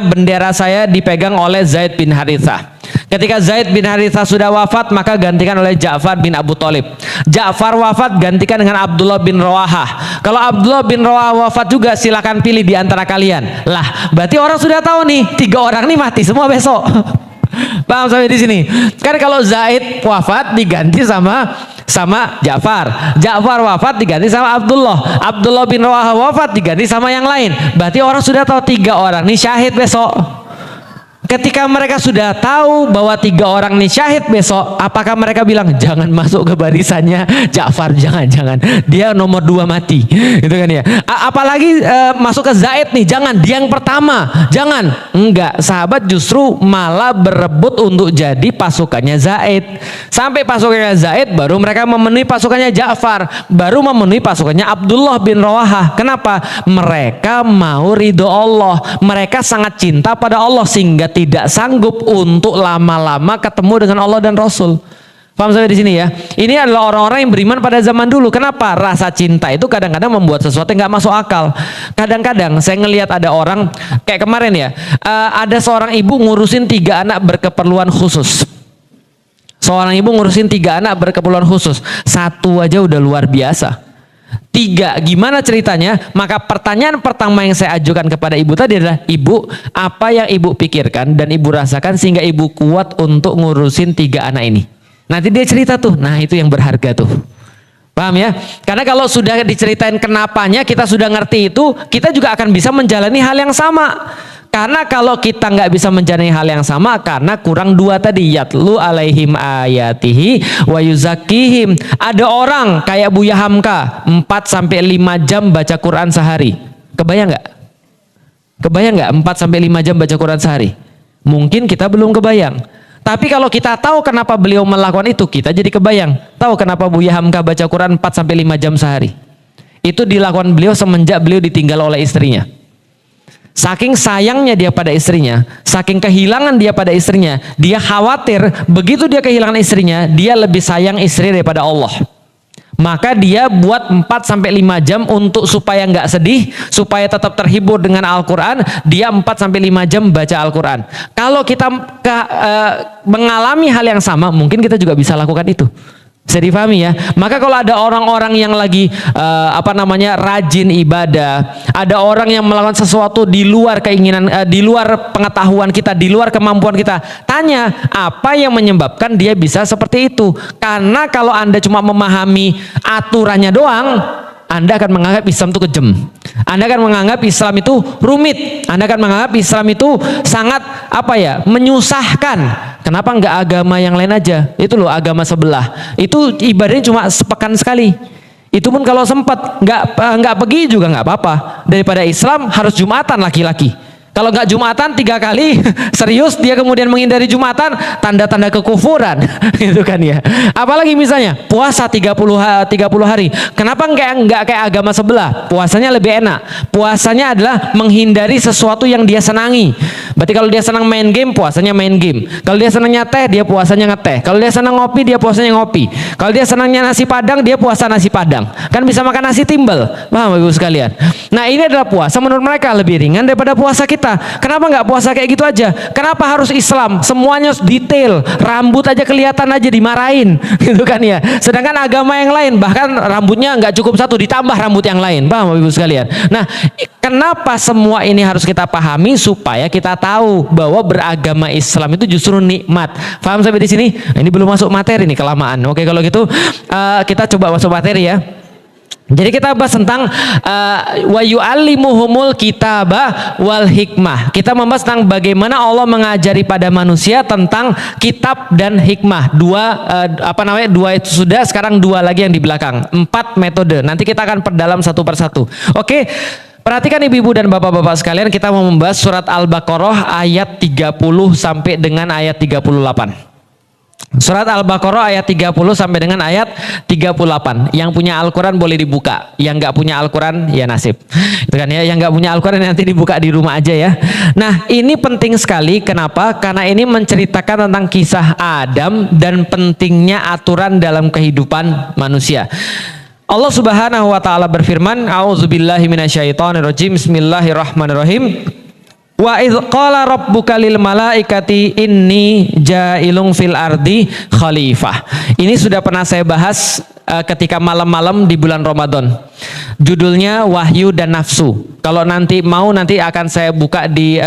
bendera saya dipegang oleh Zaid bin Harithah. Ketika Zaid bin Harithah sudah wafat, maka gantikan oleh Ja'far bin Abu Thalib. Ja'far wafat, gantikan dengan Abdullah bin Rawahah. Kalau Abdullah bin Rawahah wafat juga, silakan pilih di antara kalian. Lah, berarti orang sudah tahu nih, 3 orang nih mati semua besok. Paham sampai di sini? Kan kalau Zaid wafat diganti sama Ja'far. Ja'far wafat diganti sama Abdullah. Abdullah bin Rawahah wafat diganti sama yang lain. Berarti orang sudah tahu 3 orang nih syahid besok. Ketika mereka sudah tahu bahwa 3 orang nih syahid besok, apakah mereka bilang jangan masuk ke barisannya Ja'far, jangan, dia nomor 2 mati, gitu kan ya? Apalagi masuk ke Zaid nih, jangan, dia yang pertama, jangan. Enggak, sahabat justru malah berebut untuk jadi pasukannya Zaid. Sampai pasukannya Zaid baru mereka memenuhi pasukannya Ja'far, baru memenuhi pasukannya Abdullah bin Rawahah. Kenapa? Mereka mau ridho Allah, mereka sangat cinta pada Allah sehingga tidak sanggup untuk lama-lama ketemu dengan Allah dan Rasul. Paham sampai di sini ya? Ini adalah orang-orang yang beriman pada zaman dulu. Kenapa? Rasa cinta itu kadang-kadang membuat sesuatu yang nggak masuk akal. Kadang-kadang saya ngelihat ada orang kayak kemarin ya, ada seorang ibu ngurusin 3 anak berkeperluan khusus. Seorang ibu ngurusin 3 anak berkeperluan khusus. 1 aja udah luar biasa. 3, gimana ceritanya? Maka pertanyaan pertama yang saya ajukan kepada ibu tadi adalah, ibu, apa yang ibu pikirkan dan ibu rasakan sehingga ibu kuat untuk ngurusin 3 anak ini? Nanti dia cerita tuh, nah itu yang berharga tuh. Paham ya? Karena kalau sudah diceritain kenapanya, kita sudah ngerti itu, kita juga akan bisa menjalani hal yang sama. Karena kalau kita nggak bisa menjalani hal yang sama, karena kurang 2 tadi, yatlu alaihim ayatihi wa yuzakkihim. Ada orang kayak Buya Hamka 4-5 jam baca Quran sehari. Kebayang nggak? Kebayang nggak 4-5 jam baca Quran sehari? Mungkin kita belum kebayang. Tapi kalau kita tahu kenapa beliau melakukan itu, kita jadi kebayang. Tahu kenapa Buya Hamka baca Quran 4-5 jam sehari? Itu dilakukan beliau semenjak beliau ditinggal oleh istrinya. Saking sayangnya dia pada istrinya, saking kehilangan dia pada istrinya, dia khawatir begitu dia kehilangan istrinya, dia lebih sayang istri daripada Allah. Maka dia buat 4 sampai 5 jam untuk supaya nggak sedih, supaya tetap terhibur dengan Al-Quran, dia 4 sampai 5 jam baca Al-Quran. Kalau kita mengalami hal yang sama, mungkin kita juga bisa lakukan itu. Bisa difahami ya. Maka kalau ada orang-orang yang lagi rajin ibadah, ada orang yang melakukan sesuatu di luar keinginan, di luar pengetahuan kita, di luar kemampuan kita, tanya apa yang menyebabkan dia bisa seperti itu. Karena kalau Anda cuma memahami aturannya doang, Anda akan menganggap Islam itu kejam. Anda akan menganggap Islam itu rumit. Anda akan menganggap Islam itu sangat menyusahkan. Kenapa enggak agama yang lain aja? Itu loh agama sebelah. Itu ibadahnya cuma sepekan sekali. Itu pun kalau sempat, enggak pergi juga enggak apa-apa. Daripada Islam harus Jumatan laki-laki. Kalau enggak Jumatan 3 kali, serius dia kemudian menghindari Jumatan, tanda-tanda kekufuran, gitu kan ya. Apalagi misalnya puasa 30 hari. Kenapa enggak kayak agama sebelah? Puasanya lebih enak. Puasanya adalah menghindari sesuatu yang dia senangi. Berarti kalau dia senang main game, puasanya main game. Kalau dia senang nyeteh, dia puasanya ngeteh. Kalau dia senang ngopi, dia puasanya ngopi. Kalau dia senangnya nasi padang, dia puasa nasi padang. Kan bisa makan nasi timbel. Paham Ibu sekalian? Nah, ini adalah puasa menurut mereka lebih ringan daripada puasa kita. Kenapa nggak puasa kayak gitu aja? Kenapa harus Islam? Semuanya detail, rambut aja kelihatan aja dimarahin, gitu kan ya. Sedangkan agama yang lain bahkan rambutnya nggak cukup satu, ditambah rambut yang lain. Paham Ibu sekalian? Nah, kenapa semua ini harus kita pahami supaya kita tahu bahwa beragama Islam itu justru nikmat. Paham sampai di sini? Nah, ini belum masuk materi nih, kelamaan. Oke, kalau gitu kita coba masuk materi ya. Jadi kita bahas tentang wa yu'allimuhumul kitaba wal hikmah. Kita membahas tentang bagaimana Allah mengajari pada manusia tentang kitab dan hikmah. Dua itu sudah, sekarang 2 lagi yang di belakang. 4 metode. Nanti kita akan perdalam satu persatu. Oke. Perhatikan ibu-ibu dan bapak-bapak sekalian, kita mau membahas surat Al-Baqarah ayat 30 sampai dengan ayat 38. Surat Al-Baqarah ayat 30 sampai dengan ayat 38. Yang punya Al-Quran boleh dibuka. Yang nggak punya Al-Quran ya nasib. Itu kan ya. Yang nggak punya Al-Quran nanti dibuka di rumah aja ya. Nah, ini penting sekali. Kenapa? Karena ini menceritakan tentang kisah Adam dan pentingnya aturan dalam kehidupan manusia. Allah Subhanahu wa taala berfirman, A'udzubillahi minasyaitonirrajim. Bismillahirrahmanirrahim. Wa idz qala rabbuka lil malaikati inni ja'ilun fil ardi khalifah. Ini sudah pernah saya bahas ketika malam-malam di bulan Ramadan. Judulnya Wahyu dan Nafsu. Kalau nanti akan saya buka di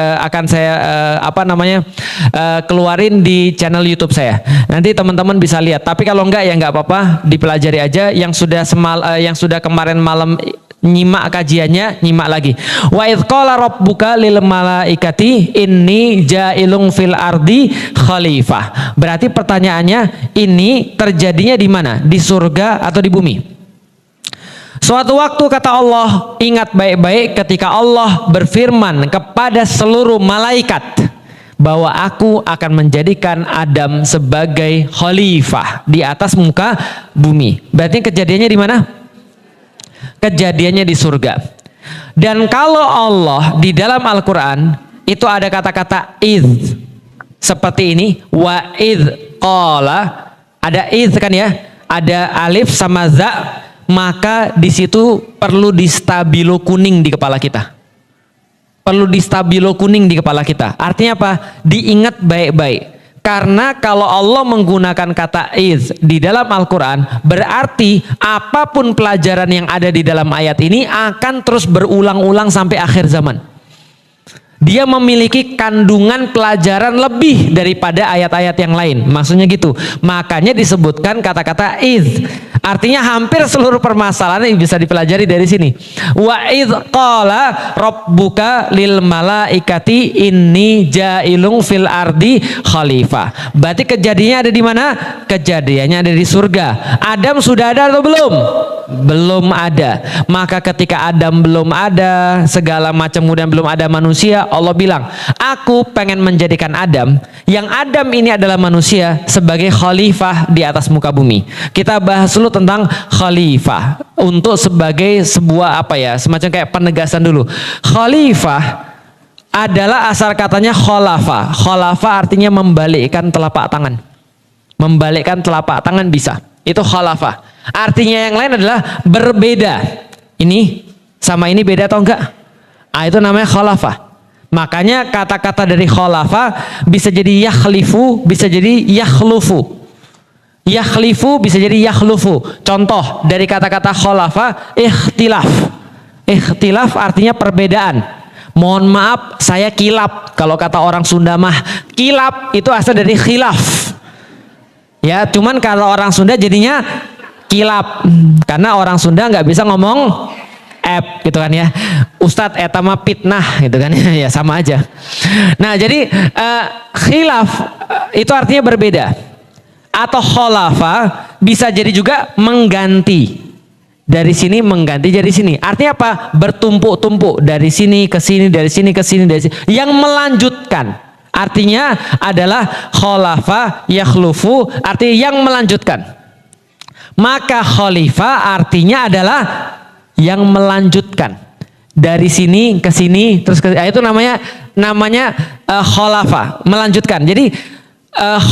keluarin di channel YouTube saya. Nanti teman-teman bisa lihat. Tapi kalau enggak ya enggak apa-apa, dipelajari aja. Yang sudah kemarin malam nyimak kajiannya, nyimak lagi. Wa idz qala rabbuka lil malaikati inni ja'ilun fil ardi khalifah. Berarti pertanyaannya, ini terjadinya di mana? Di surga atau di bumi? Suatu waktu kata Allah, ingat baik-baik ketika Allah berfirman kepada seluruh malaikat bahwa aku akan menjadikan Adam sebagai khalifah di atas muka bumi. Berarti kejadiannya di mana? Kejadiannya di surga. Dan kalau Allah di dalam Al-Quran itu ada kata-kata idz seperti ini, wa idz qala, ada idz kan ya, ada alif sama za, maka di situ perlu di stabilo kuning di kepala kita. Perlu di stabilo kuning di kepala kita. Artinya apa? Diingat baik-baik. Karena kalau Allah menggunakan kata iz di dalam Al-Quran, berarti apapun pelajaran yang ada di dalam ayat ini akan terus berulang-ulang sampai akhir zaman. Dia memiliki kandungan pelajaran lebih daripada ayat-ayat yang lain. Maksudnya gitu. Makanya disebutkan kata-kata iz. Artinya hampir seluruh permasalahan yang bisa dipelajari dari sini. Wa idz qala rabbuka lil malaikati inni ja'ilun fil ardi khalifah. Berarti kejadiannya ada di mana? Kejadiannya ada di surga. Adam sudah ada atau belum? Belum ada. Maka ketika Adam belum ada, segala macam kemudian belum ada manusia, Allah bilang, aku pengen menjadikan Adam, yang Adam ini adalah manusia, sebagai khalifah di atas muka bumi. Kita bahas dulu tentang khalifah untuk sebagai sebuah semacam kayak penegasan dulu. Khalifah adalah asal katanya khalafa. Khalafa artinya membalikkan telapak tangan. Membalikkan telapak tangan bisa. Itu khalafah. Artinya yang lain adalah berbeda. Ini sama ini beda atau enggak? Itu namanya khalafah. Makanya kata-kata dari khalafah bisa jadi yakhlifu, bisa jadi yakhlufu. Yakhlifu bisa jadi yakhlufu. Contoh dari kata-kata khalafah, ikhtilaf. Ikhtilaf artinya perbedaan. Mohon maaf, saya kilap. Kalau kata orang Sunda mah, kilap itu asal dari khilaf. Ya, cuman kalau orang Sunda jadinya kilap. Karena orang Sunda nggak bisa ngomong gitu kan ya. Ustadz etama pitnah gitu kan ya, sama aja. Nah, jadi khilaf itu artinya berbeda. Atau khalafa bisa jadi juga mengganti. Dari sini mengganti dari sini. Artinya apa? Bertumpuk-tumpuk dari sini ke sini, dari sini ke sini, dari sini. Yang melanjutkan. Artinya adalah khalafa yakhlufu, artinya yang melanjutkan. Maka khalifah artinya adalah yang melanjutkan. Dari sini ke sini terus ke itu namanya khalafa, melanjutkan. Jadi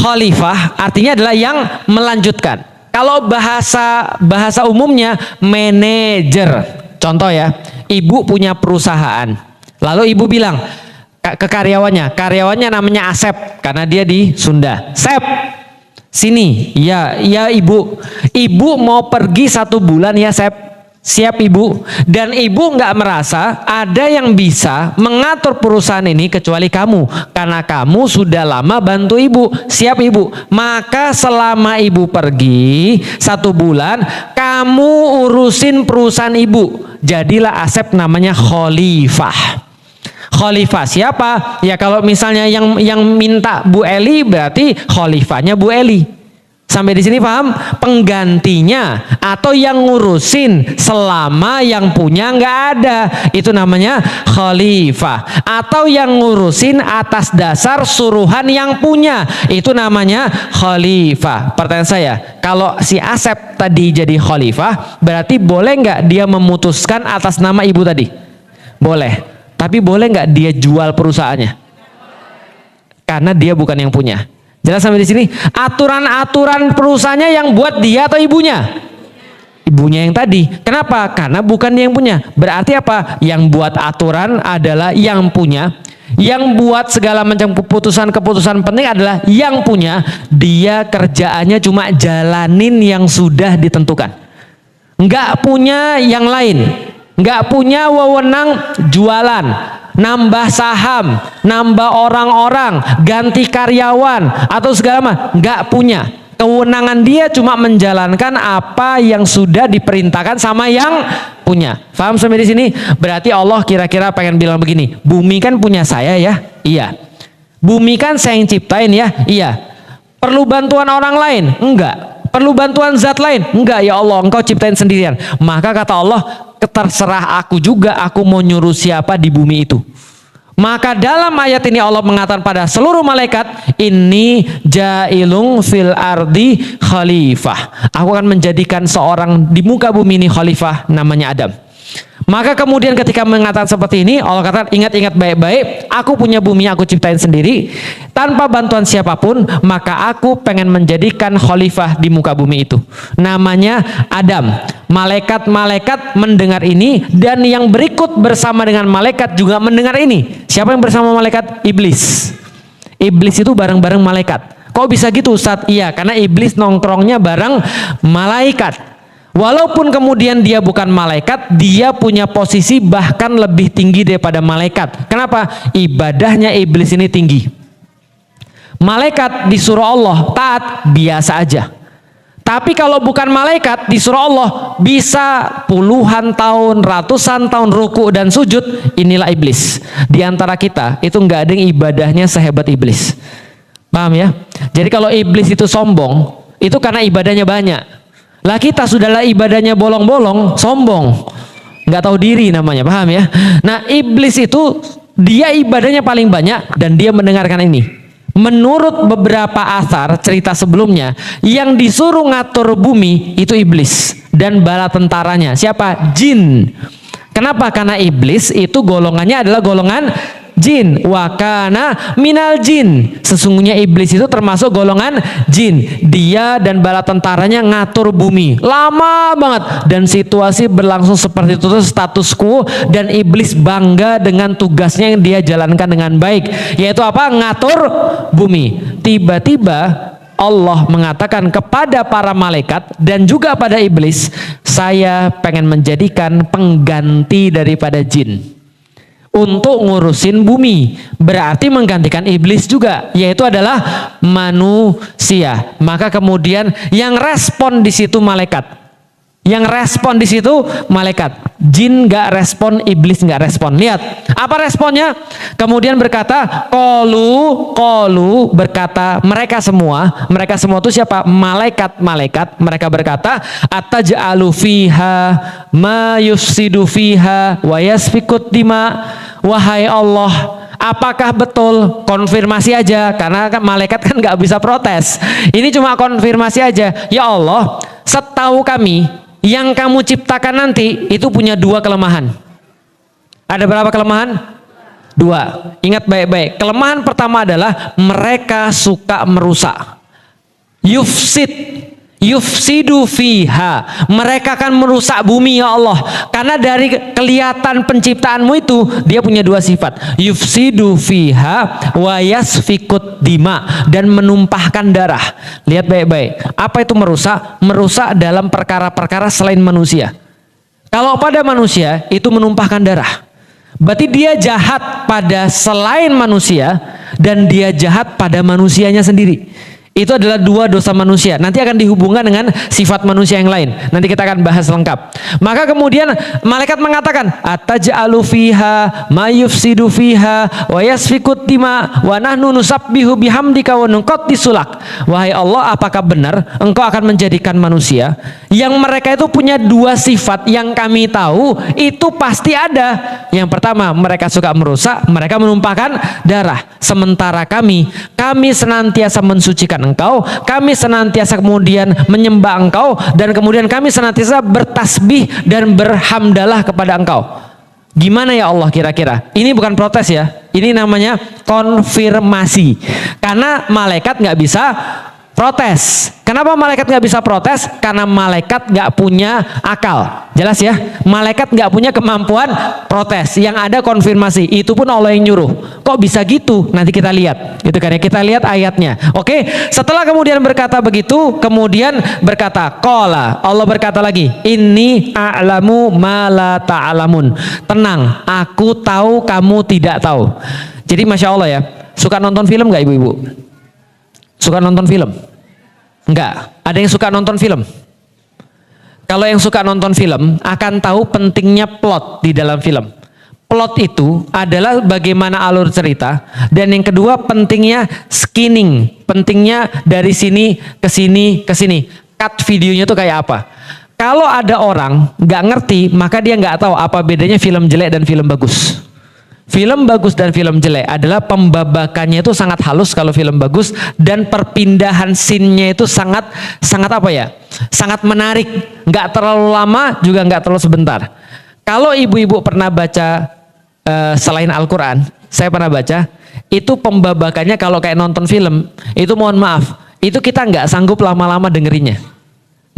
khalifah artinya adalah yang melanjutkan. Kalau bahasa umumnya manajer. Contoh ya, ibu punya perusahaan. Lalu ibu bilang ke karyawannya namanya Asep karena dia di Sunda. Sep, sini. Ya ibu. Ibu mau pergi 1 bulan ya Sep. Siap ibu. Dan ibu nggak merasa ada yang bisa mengatur perusahaan ini kecuali kamu, karena kamu sudah lama bantu ibu. Siap ibu. Maka selama ibu pergi 1 bulan, kamu urusin perusahaan ibu. Jadilah Asep namanya khalifah. Khalifah siapa? Ya kalau misalnya yang minta Bu Eli berarti khalifahnya Bu Eli. Sampai di sini paham? Penggantinya atau yang ngurusin selama yang punya nggak ada, itu namanya khalifah. Atau yang ngurusin atas dasar suruhan yang punya, itu namanya khalifah. Pertanyaan saya, kalau si Asep tadi jadi khalifah, berarti boleh nggak dia memutuskan atas nama ibu tadi? Boleh. Tapi boleh nggak dia jual perusahaannya? Karena dia bukan yang punya. Jelas sampai di sini? Aturan-aturan perusahaannya yang buat dia atau ibunya? Ibunya yang tadi. Kenapa? Karena bukan dia yang punya. Berarti apa? Yang buat aturan adalah yang punya. Yang buat segala macam keputusan-keputusan penting adalah yang punya. Dia kerjaannya cuma jalanin yang sudah ditentukan. Nggak punya yang lain. Nggak punya wewenang jualan, nambah saham, nambah orang-orang, ganti karyawan atau segala macam. Nggak punya. Kewenangan dia cuma menjalankan apa yang sudah diperintahkan sama yang punya. Paham sampai di sini? Berarti Allah kira-kira pengen bilang begini, bumi kan punya saya ya? Iya. Bumi kan saya yang ciptain ya? Iya. Perlu bantuan orang lain? Enggak. Perlu bantuan zat lain? Enggak ya Allah, engkau ciptain sendirian. Maka kata Allah, terserah aku juga, aku mau nyuruh siapa di bumi itu. Maka dalam ayat ini Allah mengatakan pada seluruh malaikat, ini jailung fil ardi khalifah. Aku akan menjadikan seorang di muka bumi ini khalifah, namanya Adam. Maka kemudian ketika mengatakan seperti ini, Allah katakan, ingat-ingat baik-baik, aku punya bumi, aku ciptain sendiri tanpa bantuan siapapun, maka aku pengen menjadikan khalifah di muka bumi itu. Namanya Adam. Malaikat-malaikat mendengar ini, dan yang berikut bersama dengan malaikat juga mendengar ini. Siapa yang bersama malaikat? Iblis. Iblis itu bareng-bareng malaikat. Kok bisa gitu Ustadz? Iya, karena iblis nongkrongnya bareng malaikat. Walaupun kemudian dia bukan malaikat, dia punya posisi bahkan lebih tinggi daripada malaikat. Kenapa? Ibadahnya iblis ini tinggi. Malaikat disuruh Allah taat, biasa aja. Tapi kalau bukan malaikat disuruh Allah, bisa puluhan tahun, ratusan tahun ruku dan sujud. Inilah iblis. Di antara kita itu nggak ada yang ibadahnya sehebat iblis. Paham ya? Jadi kalau iblis itu sombong, itu karena ibadahnya banyak. Lah kita sudahlah ibadahnya bolong-bolong, sombong, nggak tahu diri namanya, paham ya? Nah iblis itu dia ibadahnya paling banyak dan dia mendengarkan ini. Menurut beberapa asar cerita sebelumnya, yang disuruh ngatur bumi itu iblis dan bala tentaranya. Siapa? Jin. Kenapa? Karena iblis itu golongannya adalah golongan jin, wa kana minal jin. Sesungguhnya iblis itu termasuk golongan jin. Dia dan bala tentaranya ngatur bumi lama banget, dan situasi berlangsung seperti itu, status quo, dan iblis bangga dengan tugasnya yang dia jalankan dengan baik, yaitu apa? Ngatur bumi. Tiba-tiba Allah mengatakan kepada para malaikat dan juga pada iblis, saya pengen menjadikan pengganti daripada jin untuk ngurusin bumi. Berarti menggantikan iblis juga, yaitu adalah manusia. Maka kemudian yang respon di situ malaikat. Yang respon di situ malaikat. Jin nggak respon, iblis nggak respon. Lihat apa responnya. Kemudian berkata, qalu berkata mereka semua itu siapa? Malaikat. Mereka berkata, ataj'alu fiha ma yufsidu fiha wa yasfikut dima. Wahai Allah, apakah betul? Konfirmasi aja, karena kan malaikat kan nggak bisa protes. Ini cuma konfirmasi aja. Ya Allah, setahu kami yang kamu ciptakan nanti itu punya 2 kelemahan. Ada berapa kelemahan? 2. Ingat baik-baik. Kelemahan pertama adalah mereka suka merusak. Yufsidu fiha. Mereka akan merusak bumi, ya Allah. Karena dari kelihatan penciptaanmu itu dia punya 2 sifat. Yufsidu fiha wa yasfikut dima, dan menumpahkan darah. Lihat baik-baik. Apa itu merusak? Merusak dalam perkara-perkara selain manusia. Kalau pada manusia itu menumpahkan darah. Berarti dia jahat pada selain manusia, dan dia jahat pada manusianya sendiri. Itu adalah 2 dosa manusia. Nanti akan dihubungkan dengan sifat manusia yang lain. Nanti kita akan bahas lengkap. Maka kemudian malaikat mengatakan, ataj'alu fiha ma yufsidu fiha wa yasfikut dima wa nahnu nusabbihu bihamdika wa nuqaddisulak. Wahai Allah, apakah benar engkau akan menjadikan manusia yang mereka itu punya 2 sifat yang kami tahu itu pasti ada. Yang pertama, mereka suka merusak, mereka menumpahkan darah. Sementara kami senantiasa mensucikan engkau, kami senantiasa kemudian menyembah engkau, dan kemudian kami senantiasa bertasbih dan berhamdalah kepada engkau. Gimana ya Allah kira-kira? Ini bukan protes ya, ini namanya konfirmasi. Karena malaikat nggak bisa protes. Kenapa malaikat nggak bisa protes? Karena malaikat nggak punya akal. Jelas ya? Malaikat nggak punya kemampuan protes. Yang ada konfirmasi. Itu pun Allah yang nyuruh. Kok bisa gitu? Nanti kita lihat. Gitu kan ya? Kita lihat ayatnya. Oke. Setelah kemudian berkata begitu, kemudian berkata, qala. Allah berkata lagi, inni a'lamu ma la ta'lamun. Tenang, aku tahu kamu tidak tahu. Jadi Masya Allah ya. Suka nonton film nggak ibu-ibu? Suka nonton film? Enggak. Ada yang suka nonton film? Kalau yang suka nonton film akan tahu pentingnya plot di dalam film. Plot itu adalah bagaimana alur cerita, dan yang kedua pentingnya skinning, pentingnya dari sini ke sini ke sini. Cut videonya tuh kayak apa? Kalau ada orang nggak ngerti, maka dia nggak tahu apa bedanya film jelek dan film bagus. Film bagus dan film jelek adalah pembabakannya itu sangat halus kalau film bagus, dan perpindahan scene-nya itu sangat apa ya? Sangat menarik, nggak terlalu lama juga nggak terlalu sebentar. Kalau ibu-ibu pernah baca selain Al-Quran, saya pernah baca, itu pembabakannya kalau kayak nonton film, itu mohon maaf, itu kita nggak sanggup lama-lama dengerinnya,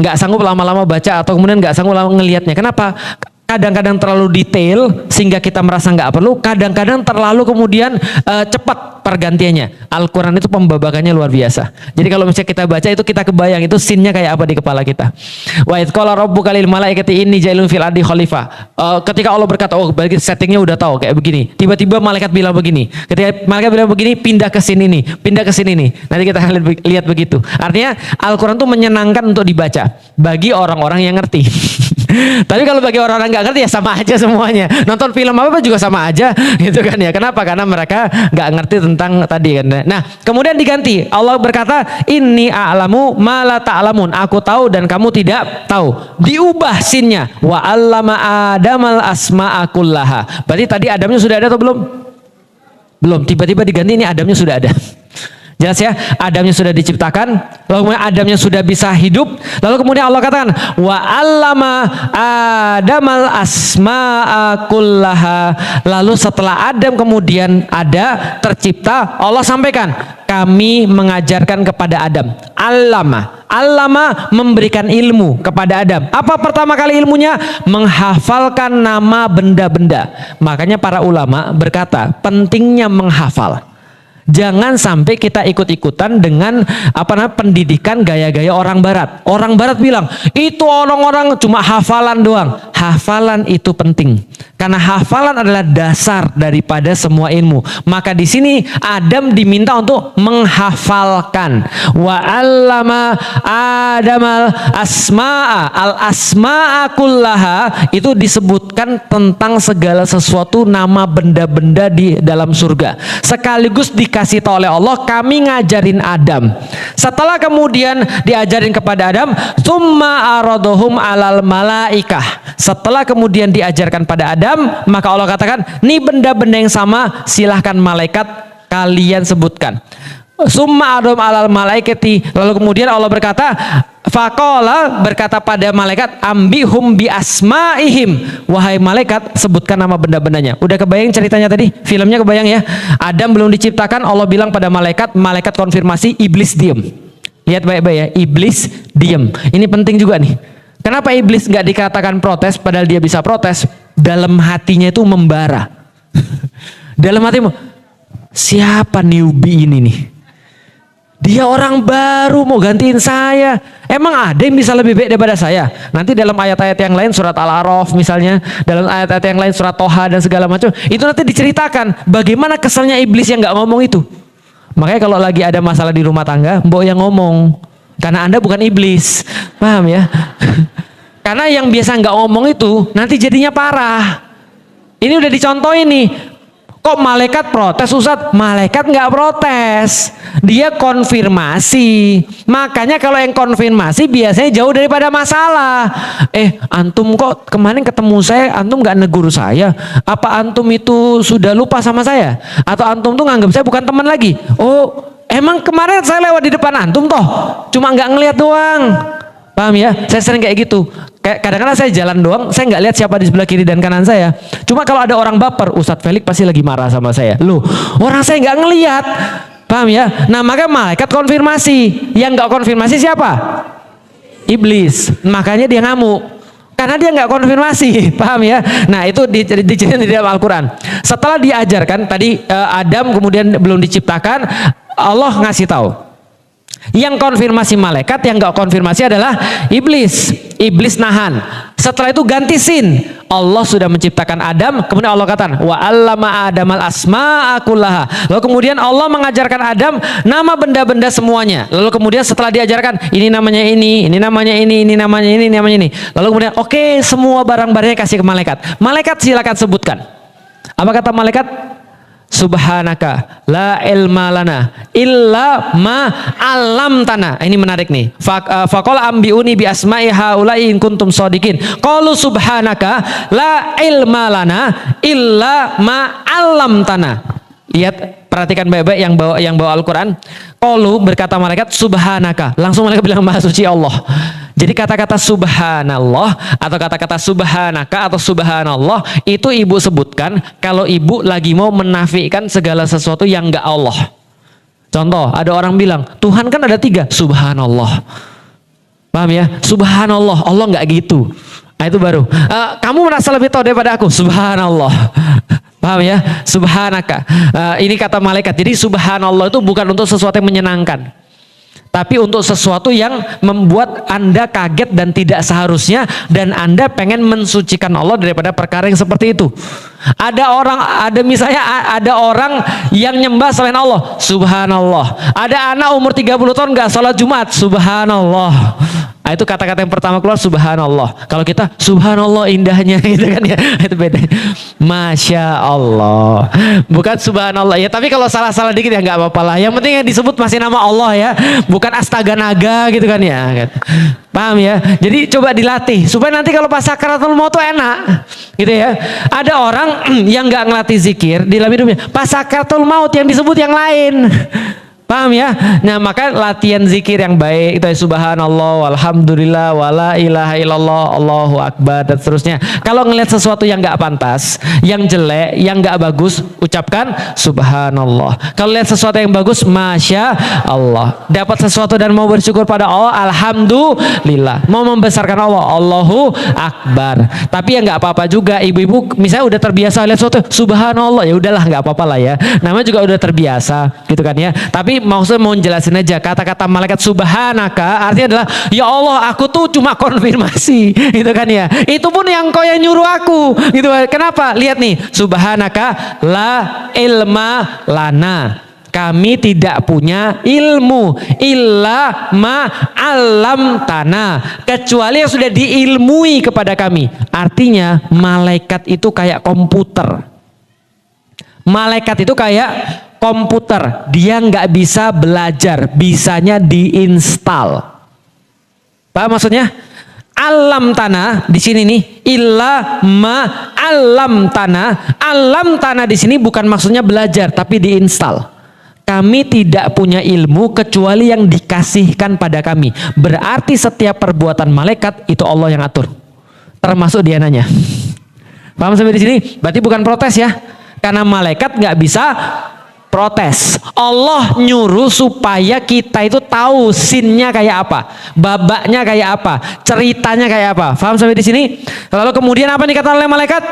nggak sanggup lama-lama baca, atau kemudian nggak sanggup lama ngelihatnya. Kenapa? Kadang-kadang terlalu detail sehingga kita merasa nggak perlu, kadang-kadang terlalu kemudian cepat pergantiannya. Al-Quran itu pembabakannya luar biasa. Jadi kalau misalnya kita baca itu, kita kebayang itu scene-nya kayak apa di kepala kita. Wa idz qala rabbuka lil malaikati inni jailun fil ardi khalifah. Ketika Allah berkata, oh bagi settingnya udah tahu kayak begini. Tiba-tiba malaikat bilang begini. Ketika malaikat bilang begini, pindah ke scene ini, pindah ke scene ini. Nanti kita lihat begitu. Artinya Al-Quran itu menyenangkan untuk dibaca bagi orang-orang yang ngerti. Tapi kalau bagi orang-orang nggak ngerti ya sama aja semuanya. Nonton film apa juga sama aja, gitu kan ya. Kenapa? Karena mereka nggak ngerti tentang tadi kan. Nah, kemudian diganti. Allah berkata, inni a'lamu ma la ta'lamun. Aku tahu dan kamu tidak tahu. Diubah scene-nya. Wa 'allama Adamal asma'a kullaha. Berarti tadi Adamnya sudah ada atau belum? Belum. Tiba-tiba diganti, ini Adamnya sudah ada. Jelas ya, Adamnya sudah diciptakan, lalu kemudian Adamnya sudah bisa hidup, lalu kemudian Allah katakan wa 'allama Adamal asma'a kullaha. Lalu setelah Adam kemudian ada tercipta, Allah sampaikan, kami mengajarkan kepada Adam. Allama memberikan ilmu kepada Adam. Apa pertama kali ilmunya? Menghafalkan nama benda-benda. Makanya para ulama berkata pentingnya menghafal. Jangan sampai kita ikut-ikutan dengan pendidikan gaya-gaya orang barat. Orang barat bilang, itu orang-orang cuma hafalan doang. Hafalan itu penting. Karena hafalan adalah dasar daripada semua ilmu. Maka di sini Adam diminta untuk menghafalkan. Wa 'allama Adamal asma'a. Al asma'a kullaha itu disebutkan tentang segala sesuatu, nama benda-benda di dalam surga. Sekaligus dikasih tahu oleh Allah, kami ngajarin Adam. Setelah kemudian diajarin kepada Adam, tsumma aradohum 'alal malaikah. Setelah kemudian diajarkan pada Adam, maka Allah katakan, nih benda-benda yang sama, silahkan malaikat kalian sebutkan. Summa adom alal malaikati. Lalu kemudian Allah berkata, faqala berkata pada malaikat, ambihum bi asmaihim. Wahai malaikat, sebutkan nama benda-bendanya. Udah kebayang ceritanya tadi? Filmnya kebayang ya? Adam belum diciptakan, Allah bilang pada malaikat, malaikat konfirmasi, iblis diem. Lihat baik-baik ya, iblis diem. Ini penting juga nih. Kenapa iblis nggak dikatakan protes padahal dia bisa protes? Dalam hatinya itu membara. Dalam hatimu, siapa newbie ini nih? Dia orang baru mau gantiin saya. Emang ada yang bisa lebih baik daripada saya? Nanti dalam ayat-ayat yang lain, surat Al-A'raf misalnya, dalam ayat-ayat yang lain surat Toha dan segala macam, itu nanti diceritakan bagaimana keselnya iblis yang nggak ngomong itu. Makanya kalau lagi ada masalah di rumah tangga, mbok yang ngomong. Karena Anda bukan iblis. Paham ya? Karena yang biasa nggak ngomong itu nanti jadinya parah. Ini udah dicontohin nih. Kok malaikat protes Ustadz? Malaikat nggak protes. Dia konfirmasi. Makanya kalau yang konfirmasi biasanya jauh daripada masalah. Antum kok kemarin ketemu saya, antum nggak negur saya? Apa antum itu sudah lupa sama saya? Atau antum tuh nganggap saya bukan teman lagi? Oh, emang kemarin saya lewat di depan antum toh? Cuma nggak ngeliat doang. Paham ya? Saya sering kayak gitu. Kadang-kadang saya jalan doang, saya nggak lihat siapa di sebelah kiri dan kanan saya. Cuma kalau ada orang baper, Ustadz Felix pasti lagi marah sama saya. Loh, orang saya nggak ngelihat. Paham ya? Nah, maka malaikat konfirmasi. Yang nggak konfirmasi siapa? Iblis. Makanya dia ngamuk. Karena dia nggak konfirmasi. Paham ya? Nah, itu diceritain di dalam Al-Quran. Setelah diajarkan, tadi Adam kemudian belum diciptakan, Allah ngasih tahu. Yang konfirmasi malaikat, yang gak konfirmasi adalah iblis. Iblis nahan. Setelah itu ganti sin. Allah sudah menciptakan Adam, kemudian Allah katakan wa 'allama Adamal asma'a kullaha. Lalu kemudian Allah mengajarkan Adam nama benda-benda semuanya. Lalu kemudian setelah diajarkan ini namanya ini namanya ini namanya ini namanya ini. Lalu kemudian oke, semua barang-barangnya kasih ke malaikat. Malaikat silakan sebutkan. Apa kata malaikat? Subhanaka la ilma lana illa ma 'allamtana. Ini menarik nih. Faqala ambiuni bi asma'i haula'i in kuntum shadiqin. Qalu subhanaka la ilma lana illa ma 'allamtana. Lihat, perhatikan baik-baik yang bawa Al-Quran. Qalu berkata malaikat subhanaka. Langsung malaikat bilang maha suci Allah. Jadi kata-kata subhanallah atau kata-kata subhanaka atau subhanallah itu ibu sebutkan kalau ibu lagi mau menafikan segala sesuatu yang enggak Allah. Contoh, ada orang bilang Tuhan kan ada 3, subhanallah. Paham ya? Subhanallah, Allah enggak gitu. Nah, itu baru. Kamu merasa lebih tahu daripada aku, subhanallah. Paham ya? Subhanaka. Ini kata malaikat. Jadi subhanallah itu bukan untuk sesuatu yang menyenangkan, tapi untuk sesuatu yang membuat Anda kaget dan tidak seharusnya, dan Anda pengen mensucikan Allah daripada perkara yang seperti itu. Ada orang yang nyembah selain Allah, subhanallah. Ada anak umur 30 tahun nggak sholat Jumat, subhanallah. Nah, itu kata-kata yang pertama keluar subhanallah. Kalau kita subhanallah indahnya gitu kan ya, itu beda. Masya Allah, bukan subhanallah ya. Tapi kalau salah-salah dikit ya nggak apa-apa lah. Yang penting yang disebut masih nama Allah ya, bukan astaga naga gitu kan ya. Paham ya? Jadi coba dilatih supaya nanti kalau pas sakaratul maut tuh enak gitu ya. Ada orang yang nggak ngelatih zikir di dalam hidupnya, pas sakaratul maut yang disebut yang lain. Paham ya? Nah, maka latihan zikir yang baik itu subhanallah, walhamdulillah, wala ilaha illallah, Allahu akbar dan seterusnya. Kalau ngelihat sesuatu yang nggak pantas, yang jelek, yang nggak bagus, ucapkan subhanallah. Kalau lihat sesuatu yang bagus, masya Allah. Dapat sesuatu dan mau bersyukur pada Allah, alhamdulillah. Mau membesarkan Allah, Allahu akbar. Tapi ya nggak apa-apa juga, ibu-ibu misalnya udah terbiasa lihat sesuatu, subhanallah, ya udahlah nggak apa-apa lah ya. Namanya juga udah terbiasa, gitu kan ya. Tapi maksudnya mau jelasin aja kata-kata malaikat subhanaka artinya adalah ya Allah aku tuh cuma konfirmasi gitu kan ya, itu pun yang kau yang nyuruh aku gitu. Kenapa? Lihat nih, subhanaka la ilma lana, kami tidak punya ilmu illa ma alam tanah, kecuali yang sudah diilmui kepada kami. Artinya malaikat itu kayak komputer. Malaikat itu kayak komputer, dia nggak bisa belajar, bisanya diinstal. Paham maksudnya? Alam tanah di sini nih, illa ma alam tanah. Alam tanah di sini bukan maksudnya belajar, tapi diinstal. Kami tidak punya ilmu kecuali yang dikasihkan pada kami. Berarti setiap perbuatan malaikat itu Allah yang atur, termasuk dia nanya. Paham sampai di sini? Berarti bukan protes ya, karena malaikat nggak bisa protes. Allah nyuruh supaya kita itu tahu scene-nya kayak apa, babaknya kayak apa, ceritanya kayak apa. Paham sampai di sini? Lalu kemudian apa yang dikatakan oleh malaikat?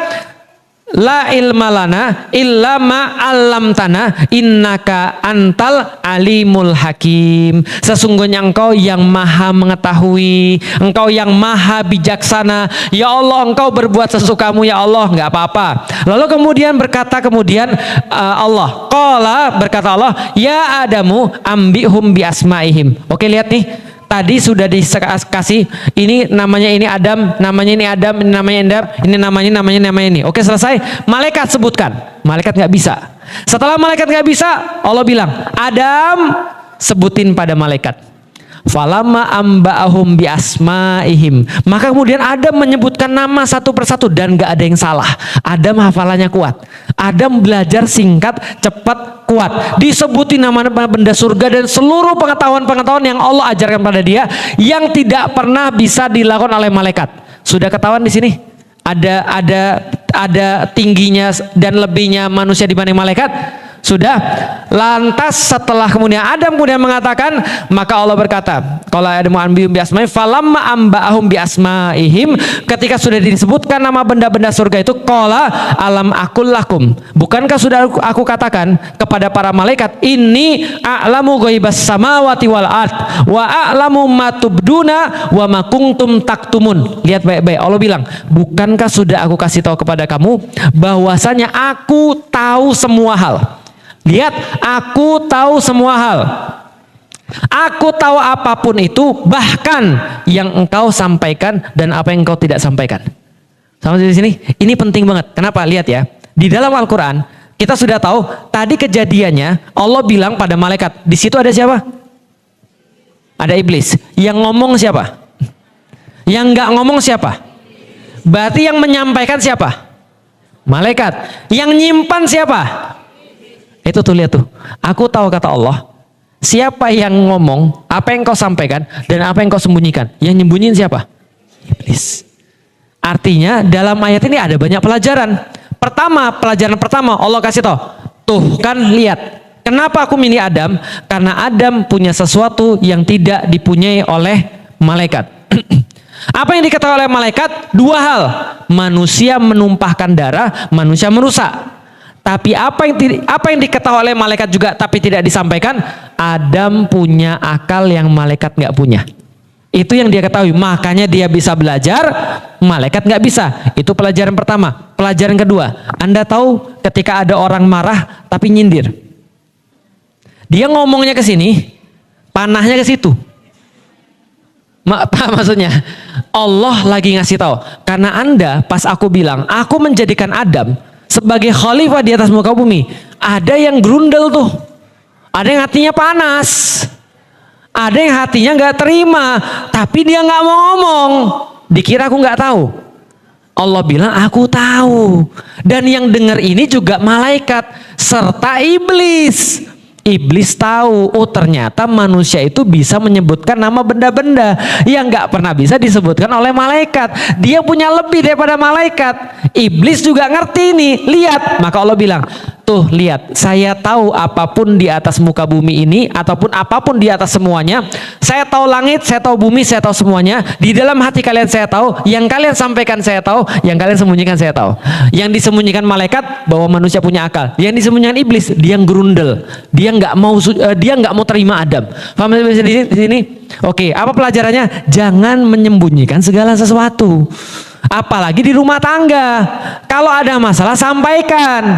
La ilma lana illa ma 'allamtana innaka antal alimul hakim. Sesungguhnya engkau yang maha mengetahui, engkau yang maha bijaksana. Ya Allah, engkau berbuat sesukamu ya Allah, nggak apa-apa. Lalu kemudian berkata Allah, qala berkata Allah, ya Adamu ambihum bi asmaihim. Oke, lihat nih. Tadi sudah dikasih, ini namanya ini Adam, namanya ini Adam, ini namanya Adam, ini namanya ini. Oke, selesai. Malaikat sebutkan. Malaikat nggak bisa. Setelah malaikat nggak bisa, Allah bilang, Adam, sebutin pada malaikat. Falamma amba'ahum bi asma'ihim. Maka kemudian Adam menyebutkan nama satu persatu dan gak ada yang salah. Adam hafalannya kuat. Adam belajar singkat, cepat, kuat. Disebutin nama benda surga dan seluruh pengetahuan-pengetahuan yang Allah ajarkan pada dia yang tidak pernah bisa dilakukan oleh malaikat. Sudah ketahuan di sini? Ada tingginya dan lebihnya manusia dibanding malaikat? Sudah. Lantas setelah kemudian Adam kemudian mengatakan, maka Allah berkata, kalau Adam ambihum bi asmaihim falamma amba'ahum bi asmaihim, ketika sudah disebutkan nama benda-benda surga itu, qala alam aqul lakum, bukankah sudah aku katakan kepada para malaikat, ini a'lamu ghaibas samawati wal ard wa a'lamu ma tubduna wa ma kuntum taktumun. Lihat baik-baik, Allah bilang, bukankah sudah aku kasih tahu kepada kamu bahwasanya aku tahu semua hal. Lihat, aku tahu semua hal. Aku tahu apapun itu, bahkan yang engkau sampaikan dan apa yang engkau tidak sampaikan. Sama di sini, ini penting banget. Kenapa? Lihat ya, di dalam Al-Quran kita sudah tahu tadi kejadiannya. Allah bilang pada malaikat, di situ ada siapa? Ada iblis. Yang ngomong siapa? Yang nggak ngomong siapa? Berarti yang menyampaikan siapa? Malaikat. Yang nyimpan siapa? Itu tuh, lihat tuh. Aku tahu kata Allah, siapa yang ngomong, apa yang kau sampaikan, dan apa yang kau sembunyikan. Yang nyembunyiin siapa? Iblis. Artinya dalam ayat ini ada banyak pelajaran. Pelajaran pertama Allah kasih tahu, tuh kan lihat, kenapa aku milih Adam? Karena Adam punya sesuatu yang tidak dipunyai oleh malaikat. Apa yang diketahui oleh malaikat? Dua hal. Manusia menumpahkan darah, manusia merusak. Tapi apa yang diketahui oleh malaikat juga tapi tidak disampaikan, Adam punya akal yang malaikat nggak punya. Itu yang dia ketahui, makanya dia bisa belajar, malaikat nggak bisa. Itu pelajaran pertama. Pelajaran kedua, Anda tahu ketika ada orang marah tapi nyindir, dia ngomongnya ke sini, panahnya ke situ. Apa maksudnya? Allah lagi ngasih tahu, karena Anda pas aku bilang aku menjadikan Adam sebagai khalifah di atas muka bumi, ada yang grundel tuh, ada yang hatinya panas, ada yang hatinya nggak terima, tapi dia nggak mau ngomong, dikira aku nggak tahu. Allah bilang aku tahu, dan yang dengar ini juga malaikat serta iblis. Iblis tahu, oh ternyata manusia itu bisa menyebutkan nama benda-benda yang nggak pernah bisa disebutkan oleh malaikat. Dia punya lebih daripada malaikat. Iblis juga ngerti nih, lihat. Maka Allah bilang, tuh lihat, saya tahu apapun di atas muka bumi ini, ataupun apapun di atas semuanya. Saya tahu langit, saya tahu bumi, saya tahu semuanya. Di dalam hati kalian saya tahu, yang kalian sampaikan saya tahu, yang kalian sembunyikan saya tahu. Yang disembunyikan malaikat bahwa manusia punya akal. Yang disembunyikan iblis, dia gerundel. Dia nggak mau terima Adam. Paham di sini? Oke, apa pelajarannya? Jangan menyembunyikan segala sesuatu. Apalagi di rumah tangga. Kalau ada masalah sampaikan.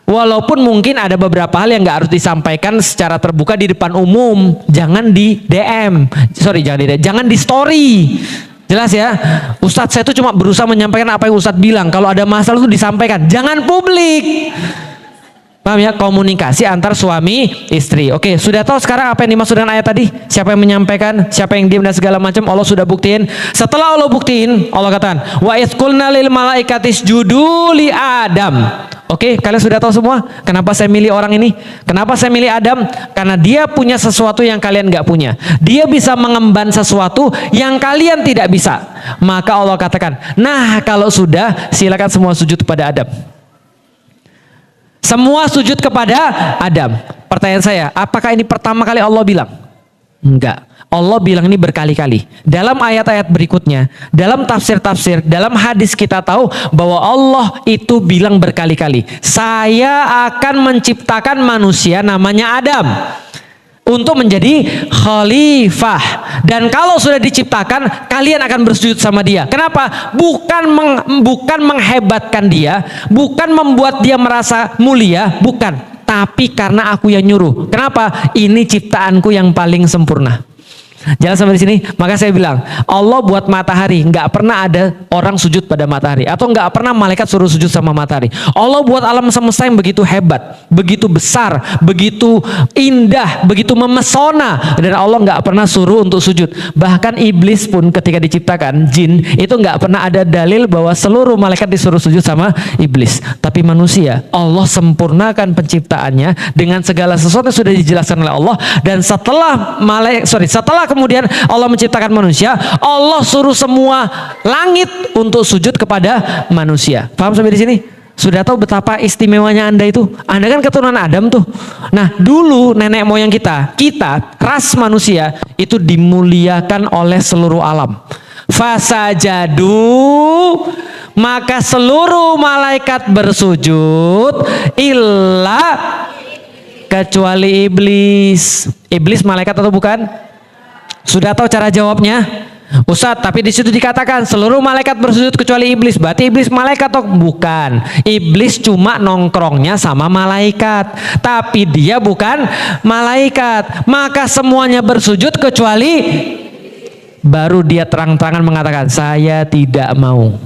Walaupun mungkin ada beberapa hal yang nggak harus disampaikan secara terbuka di depan umum. Jangan di DM. Jangan di story. Jelas ya, Ustadz saya itu cuma berusaha menyampaikan apa yang Ustadz bilang. Kalau ada masalah itu disampaikan. Jangan publik. Paham ya? Komunikasi antar suami istri. Oke, sudah tahu sekarang apa yang dimaksud dengan ayat tadi? Siapa yang menyampaikan, siapa yang diam dan segala macam, Allah sudah buktiin. Setelah Allah buktiin, Allah katakan, wa idz qulna lil malaikati isjudu li Adam. Oke, kalian sudah tahu semua kenapa saya milih orang ini? Kenapa saya milih Adam? Karena dia punya sesuatu yang kalian nggak punya. Dia bisa mengemban sesuatu yang kalian tidak bisa. Maka Allah katakan, nah kalau sudah, silakan semua sujud kepada Adam. Semua sujud kepada Adam. Pertanyaan saya, apakah ini pertama kali Allah bilang? Enggak. Allah bilang ini berkali-kali. Dalam ayat-ayat berikutnya, dalam tafsir-tafsir, dalam hadis kita tahu bahwa Allah itu bilang berkali-kali, saya akan menciptakan manusia namanya Adam untuk menjadi khalifah, dan kalau sudah diciptakan kalian akan bersujud sama dia. Kenapa? Bukan menghebatkan dia, bukan membuat dia merasa mulia, bukan, tapi karena aku yang nyuruh. Kenapa? Ini ciptaanku yang paling sempurna. Jangan sampai di sini. Maka saya bilang, Allah buat matahari, nggak pernah ada orang sujud pada matahari, atau nggak pernah malaikat suruh sujud sama matahari. Allah buat alam semesta yang begitu hebat, begitu besar, begitu indah, begitu memesona, dan Allah nggak pernah suruh untuk sujud. Bahkan iblis pun ketika diciptakan, jin itu nggak pernah ada dalil bahwa seluruh malaikat disuruh sujud sama iblis. Tapi manusia, Allah sempurnakan penciptaannya dengan segala sesuatu yang sudah dijelaskan oleh Allah. Dan setelah kemudian Allah menciptakan manusia, Allah suruh semua langit untuk sujud kepada manusia. Paham sampai di sini? Sudah tahu betapa istimewanya Anda itu? Anda kan keturunan Adam tuh. Nah, dulu nenek moyang kita ras manusia itu dimuliakan oleh seluruh alam. Fasajadu, maka seluruh malaikat bersujud illa kecuali iblis. Iblis malaikat atau bukan? Sudah tahu cara jawabnya? Ustadz, tapi di situ dikatakan seluruh malaikat bersujud kecuali iblis. Berarti iblis malaikat atau bukan? Iblis cuma nongkrongnya sama malaikat, tapi dia bukan malaikat. Maka semuanya bersujud kecuali, baru dia terang-terangan mengatakan, saya tidak mau.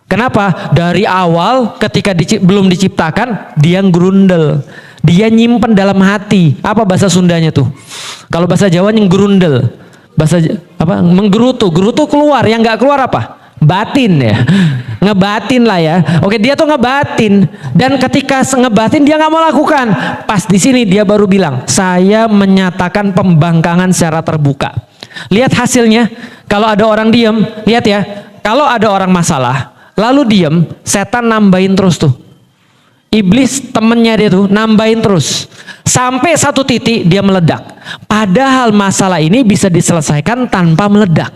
Kenapa? Dari awal ketika belum diciptakan, dia gerundel. Dia nyimpen dalam hati. Apa bahasa Sundanya tuh? Kalau bahasa Jawanya gerundel. Bahasa apa? Menggerutu. Gerutu keluar. Yang nggak keluar apa? Batin ya. Ngebatin lah ya. Oke, dia tuh ngebatin. Dan ketika ngebatin dia nggak mau lakukan. Pas di sini dia baru bilang, saya menyatakan pembangkangan secara terbuka. Lihat hasilnya. Kalau ada orang diem, lihat ya. Kalau ada orang masalah, lalu diem, setan nambahin terus tuh. Iblis temennya dia tuh nambahin terus sampai satu titik dia meledak. Padahal masalah ini bisa diselesaikan tanpa meledak.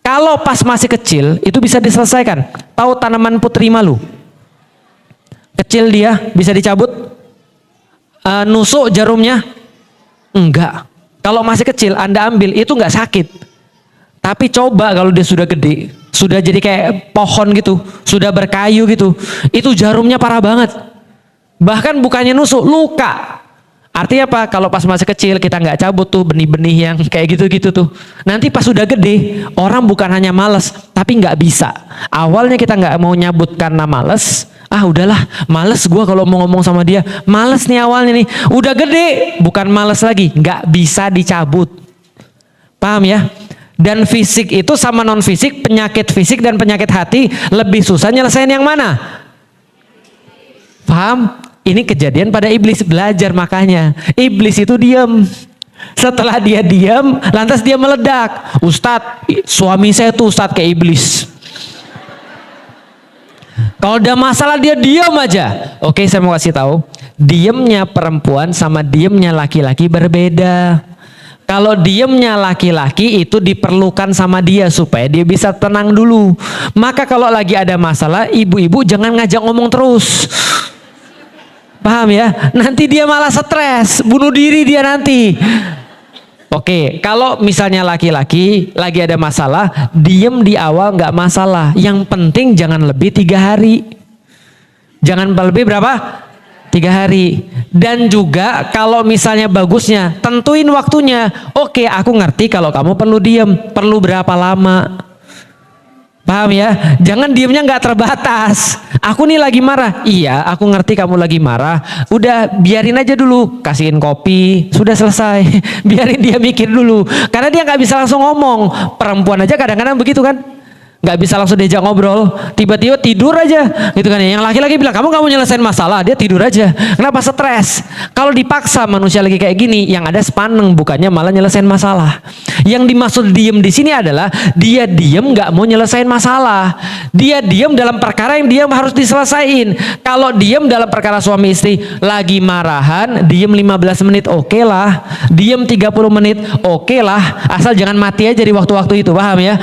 Kalau pas masih kecil itu bisa diselesaikan. Tahu tanaman putri malu? Kecil dia bisa dicabut. Nusuk jarumnya? Enggak. Kalau masih kecil Anda ambil itu enggak sakit. Tapi coba kalau dia sudah gede, sudah jadi kayak pohon gitu, sudah berkayu gitu, itu jarumnya parah banget. Bahkan bukannya nusuk, luka. Artinya apa? Kalau pas masih kecil kita nggak cabut tuh benih-benih yang kayak gitu-gitu tuh. Nanti pas sudah gede, orang bukan hanya males, tapi nggak bisa. Awalnya kita nggak mau nyabut karena males. Ah udahlah, males gue kalau mau ngomong sama dia. Males nih awalnya nih. Udah gede, bukan males lagi, nggak bisa dicabut. Paham ya? Dan fisik itu sama non fisik, penyakit fisik dan penyakit hati lebih susah nyelesain yang mana? Paham? Ini kejadian pada iblis, belajar makanya. Iblis itu diam. Setelah dia diam, lantas dia meledak. Ustadz, suami saya tuh Ustadz kayak iblis. Kalau ada masalah dia diam aja. Oke, saya mau kasih tahu. Diamnya perempuan sama diamnya laki-laki berbeda. Kalau diamnya laki-laki itu diperlukan sama dia supaya dia bisa tenang dulu. Maka kalau lagi ada masalah, ibu-ibu jangan ngajak ngomong terus. Paham ya? Nanti dia malah stres, bunuh diri dia nanti. Oke, kalau misalnya laki-laki lagi ada masalah, diem di awal nggak masalah. Yang penting jangan lebih 3 hari. Jangan lebih berapa? 3 hari. Dan juga kalau misalnya bagusnya, tentuin waktunya. Oke, aku ngerti kalau kamu perlu diem. Perlu berapa lama? Paham ya? Jangan diemnya nggak terbatas. Aku nih lagi marah. Iya, aku ngerti kamu lagi marah. Udah, biarin aja dulu. Kasihin kopi. Sudah selesai. Biarin dia mikir dulu. Karena dia nggak bisa langsung ngomong. Perempuan aja kadang-kadang begitu kan? Nggak bisa langsung diajak ngobrol. Tiba-tiba tidur aja. Gitu kan ya. Yang laki-laki bilang, kamu nggak mau nyelesain masalah. Dia tidur aja. Kenapa? Stres. Kalau dipaksa manusia lagi kayak gini, yang ada sepaneng, bukannya malah nyelesain masalah. Yang dimaksud diem di sini adalah dia diem nggak mau nyelesain masalah. Dia diem dalam perkara yang dia harus diselesain. Kalau diem dalam perkara suami istri lagi marahan, diem 15 menit oke lah. Diem 30 menit oke lah. Asal jangan mati aja di waktu-waktu itu, paham ya?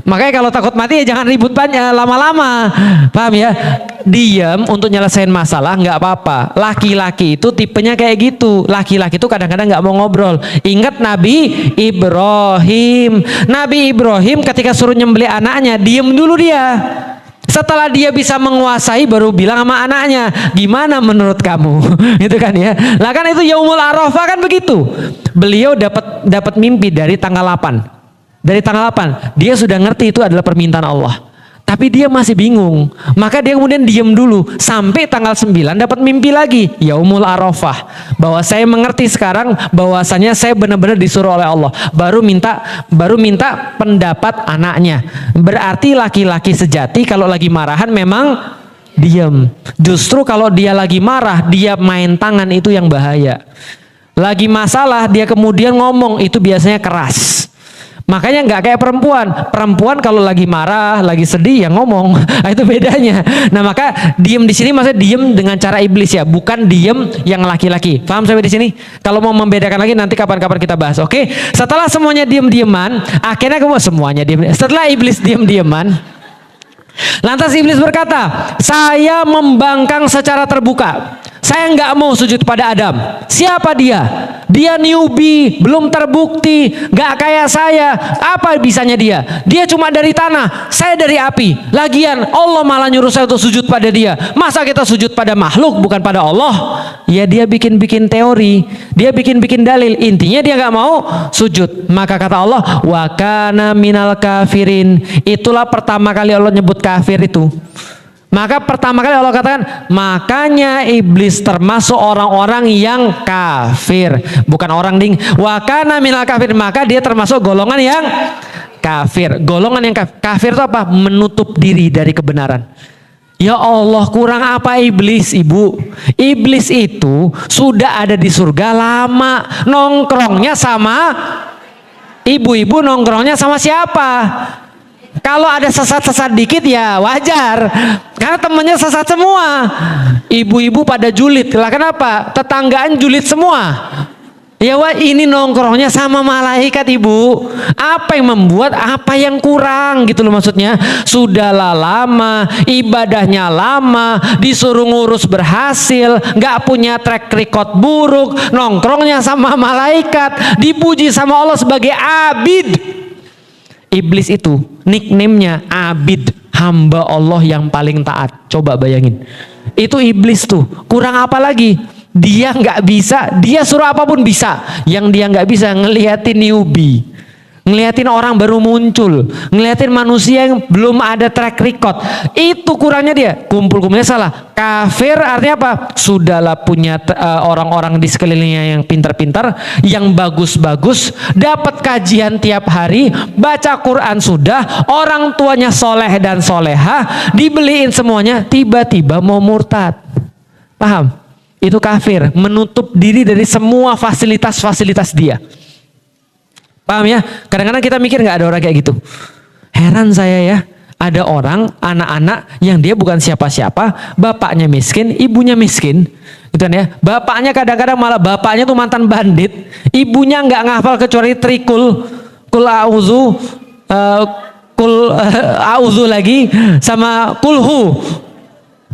Makanya kalau takut mati ya jangan ribut banyak lama-lama, paham ya? Diam untuk nyelesain masalah nggak apa-apa. Laki-laki itu tipenya kayak gitu. Laki-laki itu kadang-kadang nggak mau ngobrol. Ingat Nabi Ibrahim. Nabi Ibrahim ketika suruh nyembelih anaknya, diem dulu dia. Setelah dia bisa menguasai baru bilang sama anaknya, gimana menurut kamu? Gitu kan ya. Lah kan itu Yaumul Arafah kan begitu. Beliau dapat mimpi dari tanggal 8. Dari tanggal 8, dia sudah ngerti itu adalah permintaan Allah. Tapi dia masih bingung. Maka dia kemudian diam dulu. Sampai tanggal 9 dapat mimpi lagi. Yaumul Arafah. Bahwa saya mengerti sekarang bahwasanya saya benar-benar disuruh oleh Allah. Baru minta pendapat anaknya. Berarti laki-laki sejati kalau lagi marahan memang diam. Justru kalau dia lagi marah, dia main tangan, itu yang bahaya. Lagi masalah, dia kemudian ngomong, itu biasanya keras. Makanya nggak kayak perempuan. Perempuan kalau lagi marah, lagi sedih ya ngomong. Itu bedanya. Nah maka diem di sini maksudnya diem dengan cara iblis ya, bukan diem yang laki-laki. Paham sampai di sini? Kalau mau membedakan lagi nanti kapan-kapan kita bahas. Oke? Setelah semuanya diem-dieman, akhirnya kamu semuanya diem. Setelah iblis diem-dieman, lantas iblis berkata, saya membangkang secara terbuka. Saya nggak mau sujud pada Adam. Siapa dia? Dia newbie, belum terbukti, nggak kayak saya. Apa bisanya dia? Dia cuma dari tanah, saya dari api. Lagian Allah malah nyuruh saya untuk sujud pada dia. Masa kita sujud pada makhluk bukan pada Allah? Ya dia bikin-bikin teori, dia bikin-bikin dalil. Intinya dia nggak mau sujud. Maka kata Allah, wa kana minal kafirin. Itulah pertama kali Allah nyebut kafir itu. Maka pertama kali Allah katakan, makanya iblis termasuk orang-orang yang kafir, bukan orang ding. Wa kana minal kafir, maka dia termasuk golongan yang kafir. Golongan yang kafir itu apa? Menutup diri dari kebenaran. Ya Allah, kurang apa iblis, ibu? Iblis itu sudah ada di surga lama, nongkrongnya sama ibu-ibu, nongkrongnya sama siapa? Kalau ada sesat-sesat dikit ya wajar, karena temennya sesat semua. Ibu-ibu pada julid lah, kenapa? Tetanggaan julid semua. Ya wah, ini nongkrongnya sama malaikat, ibu. Apa yang membuat, apa yang kurang gitu loh maksudnya. Sudahlah lama, ibadahnya lama, disuruh ngurus berhasil, nggak punya track record buruk, nongkrongnya sama malaikat, dipuji sama Allah sebagai abid. Iblis itu nickname-nya Abid, hamba Allah yang paling taat. Coba bayangin, itu iblis tuh. Kurang apa lagi? Dia nggak bisa, dia suruh apapun bisa. Yang dia nggak bisa, ngeliatin newbie, ngeliatin orang baru muncul, ngeliatin manusia yang belum ada track record. Itu kurangnya dia. Kumpul-kumpulnya salah. Kafir artinya apa? Sudahlah punya orang-orang di sekelilingnya yang pintar-pintar, yang bagus-bagus, dapat kajian tiap hari, baca Quran sudah, orang tuanya soleh dan soleha, dibeliin semuanya, tiba-tiba mau murtad. Paham? Itu kafir, menutup diri dari semua fasilitas-fasilitas dia. Paham ya? Kadang-kadang kita mikir nggak ada orang kayak gitu. Heran saya ya, ada orang, anak-anak yang dia bukan siapa-siapa, bapaknya miskin, ibunya miskin. Gitu kan ya. Bapaknya kadang-kadang malah bapaknya tuh mantan bandit, ibunya nggak ngafal kecuali trikul, kul auzu, auzu lagi, sama kulhu.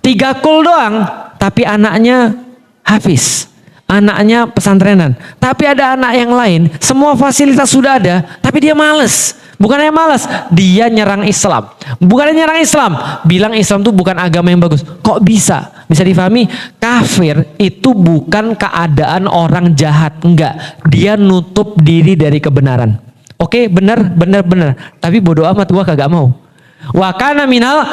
3 kul doang, tapi anaknya hafiz, anaknya pesantrenan. Tapi ada anak yang lain, semua fasilitas sudah ada, tapi dia males. Bukannya malas, dia nyerang Islam. Bukannya nyerang Islam, bilang Islam itu bukan agama yang bagus. Kok bisa? Bisa difahami, kafir itu bukan keadaan orang jahat, enggak. Dia nutup diri dari kebenaran. Oke, benar. Tapi bodoh amat, gua kagak mau. Wa kana minal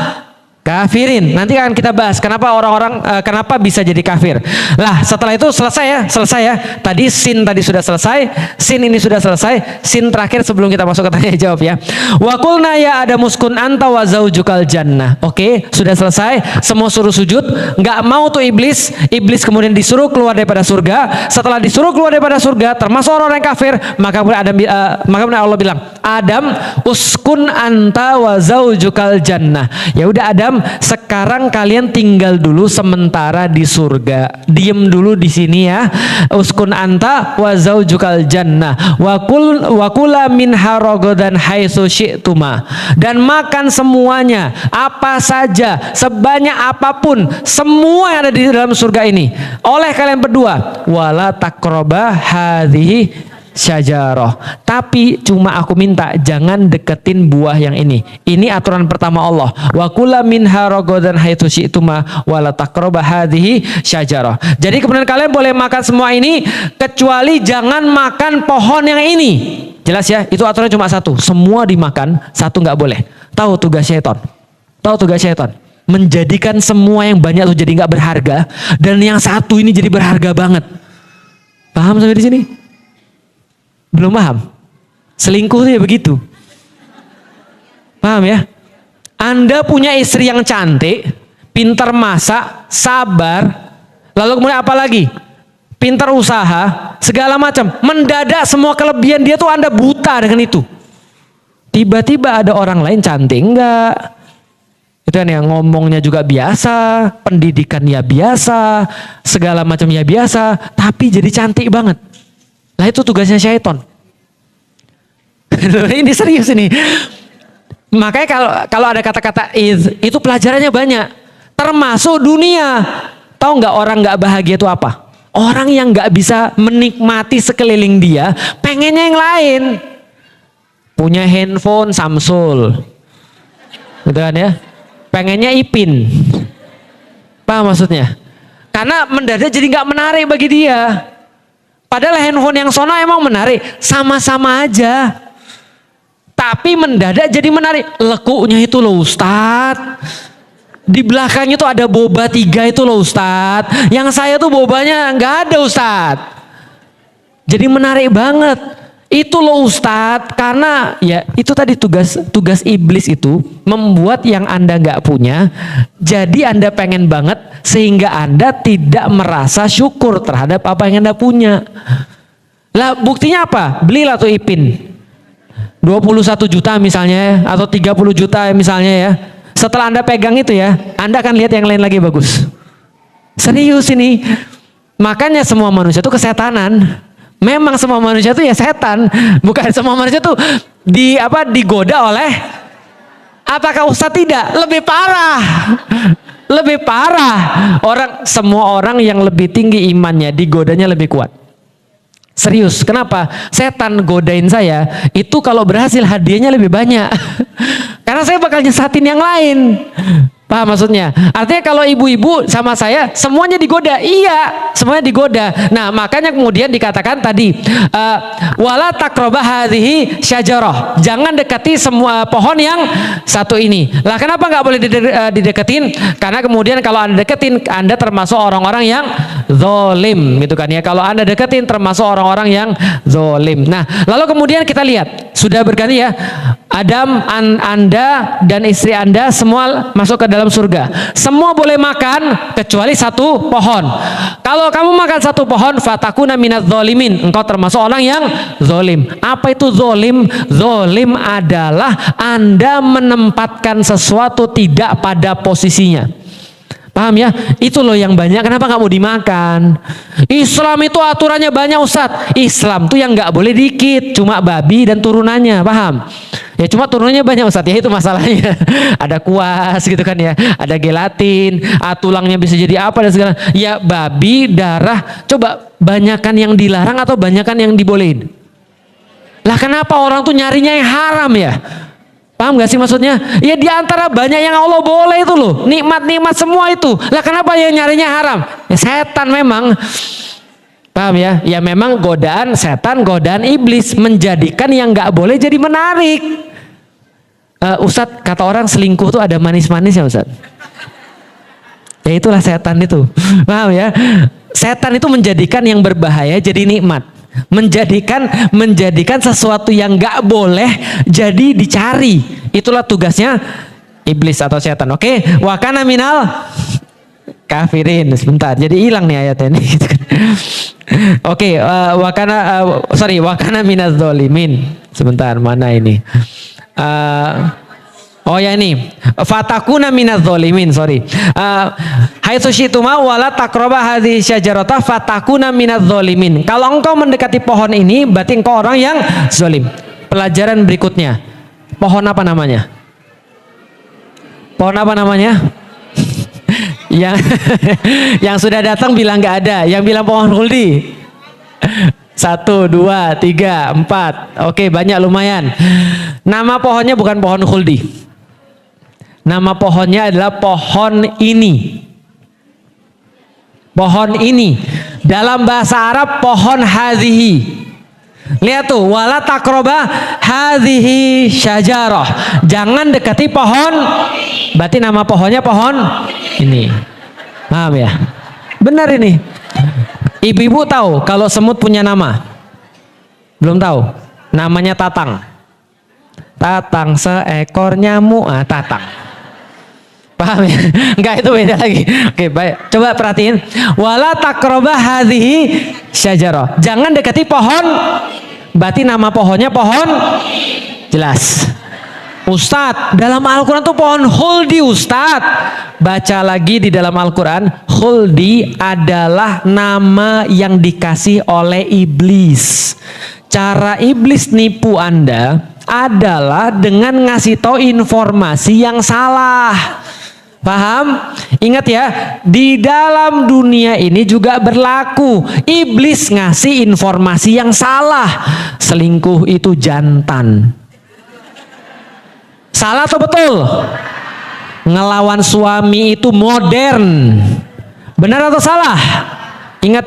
kafirin. Nanti akan kita bahas kenapa orang-orang kenapa bisa jadi kafir. Lah, setelah itu selesai ya. Tadi sin tadi sudah selesai, sin ini sudah selesai, sin terakhir sebelum kita masuk ke tanya jawab ya. Wa qulna ya Adam uskun anta wa zaujukal jannah. Oke, sudah selesai. Semua suruh sujud, nggak mau tuh iblis. Iblis kemudian disuruh keluar daripada surga. Setelah disuruh keluar daripada surga, termasuk orang-orang kafir, maka kemudian Allah bilang, "Adam, uskun anta wa zaujukal jannah." Ya udah Adam, sekarang kalian tinggal dulu sementara di surga. Diem dulu di sini ya. Uskun anta wa zaujukal jannah wa kula minha ragadan haitsu syi'tuma. Dan makan semuanya, apa saja, sebanyak apapun, semua yang ada di dalam surga ini oleh kalian berdua. Wala taqraba hadhihi syajarah. Tapi cuma aku minta jangan deketin buah yang ini. Ini aturan pertama Allah. Wa kula minha ragadan haitsu syi'tuma wa la taqrabu hadhihi syajarah. Jadi kemudian kalian boleh makan semua ini kecuali jangan makan pohon yang ini. Jelas ya? Itu aturan cuma satu. Semua dimakan, satu nggak boleh. Tahu tugas syaitan? Tahu tugas syaitan? Menjadikan semua yang banyak tuh jadi nggak berharga dan yang satu ini jadi berharga banget. Paham sampai di sini? Belum paham? Selingkuh itu ya begitu. Paham ya? Anda punya istri yang cantik, pintar masak, sabar, lalu kemudian apa lagi? Pintar usaha, segala macam. Mendadak semua kelebihan dia tuh Anda buta dengan itu. Tiba-tiba ada orang lain cantik enggak? Itu kan yang ngomongnya juga biasa, pendidikan ya biasa, segala macam ya biasa, tapi jadi cantik banget. Nah itu tugasnya syaitan. Ini serius ini. Makanya kalau ada kata-kata itu pelajarannya banyak. Termasuk dunia. Tahu nggak orang nggak bahagia itu apa? Orang yang nggak bisa menikmati sekeliling dia, pengennya yang lain. Punya handphone Samsung, gitu kan ya? Pengennya Ipin. Paham maksudnya? Karena mendadak jadi nggak menarik bagi dia. Padahal handphone yang sono emang menarik, sama-sama aja. Tapi mendadak jadi menarik. Lekuknya itu loh Ustadz. Di belakangnya tuh ada boba 3 itu loh Ustadz. Yang saya tuh bobanya nggak ada Ustadz. Jadi menarik banget. Itu loh Ustadz. Karena ya itu tadi tugas iblis itu membuat yang Anda nggak punya. Jadi Anda pengen banget sehingga Anda tidak merasa syukur terhadap apa yang Anda punya. Lah buktinya apa? Belilah tuh Ipin 21 juta misalnya atau 30 juta misalnya ya. Setelah Anda pegang itu ya, Anda akan lihat yang lain lagi bagus. Serius ini. Makanya semua manusia itu kesetanan. Memang semua manusia itu ya setan. Bukan semua manusia itu digoda oleh. Apakah Ustadz tidak? Lebih parah. Lebih parah. Semua orang yang lebih tinggi imannya digodanya lebih kuat. Serius, kenapa? Setan godain saya, itu kalau berhasil hadiahnya lebih banyak. Karena saya bakal nyesatin yang lain. Paham maksudnya? Artinya kalau ibu-ibu sama saya semuanya digoda. Iya, semuanya digoda. Nah, makanya kemudian dikatakan tadi wala taqraba hadhihi syajarah. Jangan dekati semua pohon yang satu ini. Lah kenapa nggak boleh dideketin? Karena kemudian kalau Anda deketin, Anda termasuk orang-orang yang zolim gitu kan ya. Kalau Anda deketin termasuk orang-orang yang zolim. Nah, lalu kemudian kita lihat sudah berganti ya. Adam, Anda dan istri Anda semua masuk ke dalam surga. Semua boleh makan kecuali satu pohon. Kalau kamu makan satu pohon, fatakuna minaz zolimin. Engkau termasuk orang yang zolim. Apa itu zolim? Zolim adalah Anda menempatkan sesuatu tidak pada posisinya. Paham ya? Itu loh yang banyak. Kenapa nggak mau dimakan? Islam itu aturannya banyak Ustadz. Islam tuh yang nggak boleh dikit, cuma babi dan turunannya. Paham? Ya cuma turunannya banyak Ustadz. Ya itu masalahnya. Ada kuas gitu kan ya. Ada gelatin. Tulangnya bisa jadi apa dan segala. Ya babi, darah. Coba banyakan yang dilarang atau banyakan yang dibolehin? Lah kenapa orang tuh nyarinya yang haram ya? Paham gak sih maksudnya? Ya diantara banyak yang Allah boleh itu loh. Nikmat-nikmat semua itu. Lah kenapa yang nyarinya haram? Ya setan memang. Paham ya? Ya memang godaan setan, godaan iblis. Menjadikan yang gak boleh jadi menarik. Ustadz, kata orang selingkuh tuh ada manis-manis ya Ustadz? Ya itulah setan itu. Paham ya? Setan itu menjadikan yang berbahaya jadi nikmat. Menjadikan sesuatu yang nggak boleh jadi dicari. Itulah tugasnya iblis atau setan. Oke, wakana minal kafirin. Sebentar, jadi hilang nih ayatnya ini. Oke, wakana minaz zolimin. Sebentar, mana ini? Oh ya ini, fatakuna minaz zolimin, sorry. Haitsu syi'tuma wala taqraba hadhihi syajarata fatakuna minaz zolimin. Kalau engkau mendekati pohon ini, berarti engkau orang yang zolim. Pelajaran berikutnya. Pohon apa namanya? Pohon apa namanya? yang sudah datang bilang nggak ada, yang bilang pohon khuldi. 1, 2, 3, 4. Oke, banyak lumayan. Nama pohonnya bukan pohon khuldi. Nama pohonnya adalah pohon ini. Pohon ini. Dalam bahasa Arab pohon hadhihi. Lihat tuh, wala taqroba hadhihi syajarah. Jangan dekati pohon. Berarti nama pohonnya pohon ini. Paham ya? Benar ini. Ibu-ibu tahu kalau semut punya nama? Belum tahu? Namanya tatang. Tatang seekor nyamuk. Tatang. Paham ya? Enggak, itu beda lagi. Oke, baik. Coba perhatiin. Wala taqraba hadhihi syajarah. Jangan dekati pohon. Berarti nama pohonnya pohon. Jelas. Ustadz, dalam Al-Quran tuh pohon khuldi Ustadz. Baca lagi di dalam Al-Quran. Khuldi adalah nama yang dikasih oleh iblis. Cara iblis nipu Anda adalah dengan ngasih tahu informasi yang salah. Paham? Ingat ya, di dalam dunia ini juga berlaku. Iblis ngasih informasi yang salah. Selingkuh itu jantan. Salah atau betul? Ngelawan suami itu modern. Benar atau salah? Ingat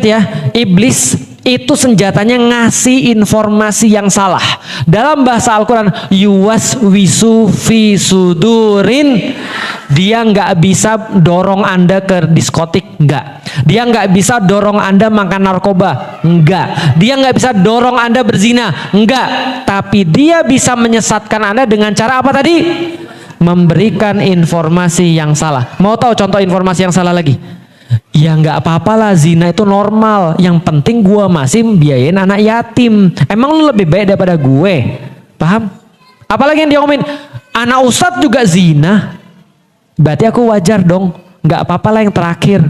ya, iblis itu senjatanya ngasih informasi yang salah. Dalam bahasa Al-Quran, yuwaswisu fi sudurin. Dia nggak bisa dorong Anda ke diskotik, nggak. Dia nggak bisa dorong Anda makan narkoba, nggak. Dia nggak bisa dorong Anda berzina, nggak. Tapi dia bisa menyesatkan Anda dengan cara apa tadi? Memberikan informasi yang salah. Mau tahu contoh informasi yang salah lagi? Ya nggak apa-apa lah, zina itu normal. Yang penting gue masih biayain anak yatim. Emang lu lebih baik daripada gue? Paham? Apalagi yang dia ngomongin, anak ustadz juga zina. Berarti aku wajar dong. Nggak apa-apa lah yang terakhir.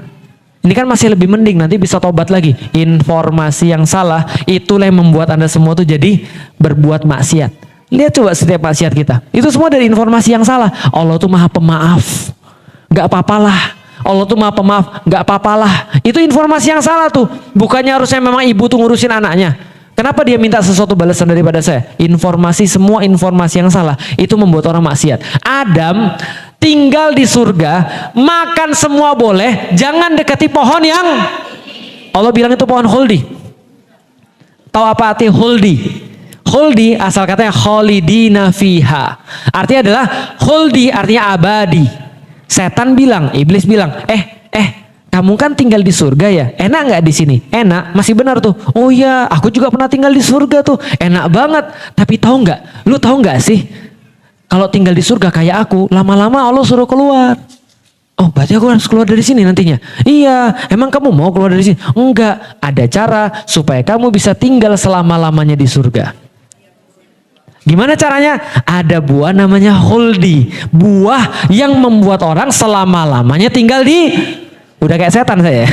Ini kan masih lebih mending, nanti bisa tobat lagi. Informasi yang salah, itulah yang membuat Anda semua tuh jadi berbuat maksiat. Lihat coba setiap maksiat kita. Itu semua dari informasi yang salah. Allah tuh maha pemaaf. Nggak apa-apalah. Allah tuh maha pemaaf, nggak apa-apalah. Itu informasi yang salah tuh. Bukannya harusnya memang ibu tuh ngurusin anaknya. Kenapa dia minta sesuatu balasan daripada saya? Semua informasi yang salah. Itu membuat orang maksiat. Adam tinggal di surga, makan semua boleh, jangan dekati pohon yang Allah bilang itu pohon khuldi. Tahu apa arti khuldi? Khuldi asal katanya khalidina fiha. Artinya adalah khuldi artinya abadi. Setan bilang, iblis bilang, kamu kan tinggal di surga ya, enak nggak di sini? Enak, masih benar tuh. Oh iya, aku juga pernah tinggal di surga tuh, enak banget. Tapi tahu nggak? Lu tahu nggak sih? Kalau tinggal di surga kayak aku, lama-lama Allah suruh keluar. Oh, berarti aku harus keluar dari sini nantinya. Iya, emang kamu mau keluar dari sini? Enggak, ada cara supaya kamu bisa tinggal selama-lamanya di surga. Gimana caranya? Ada buah namanya khuldi. Buah yang membuat orang selama-lamanya tinggal di... Udah kayak setan saya.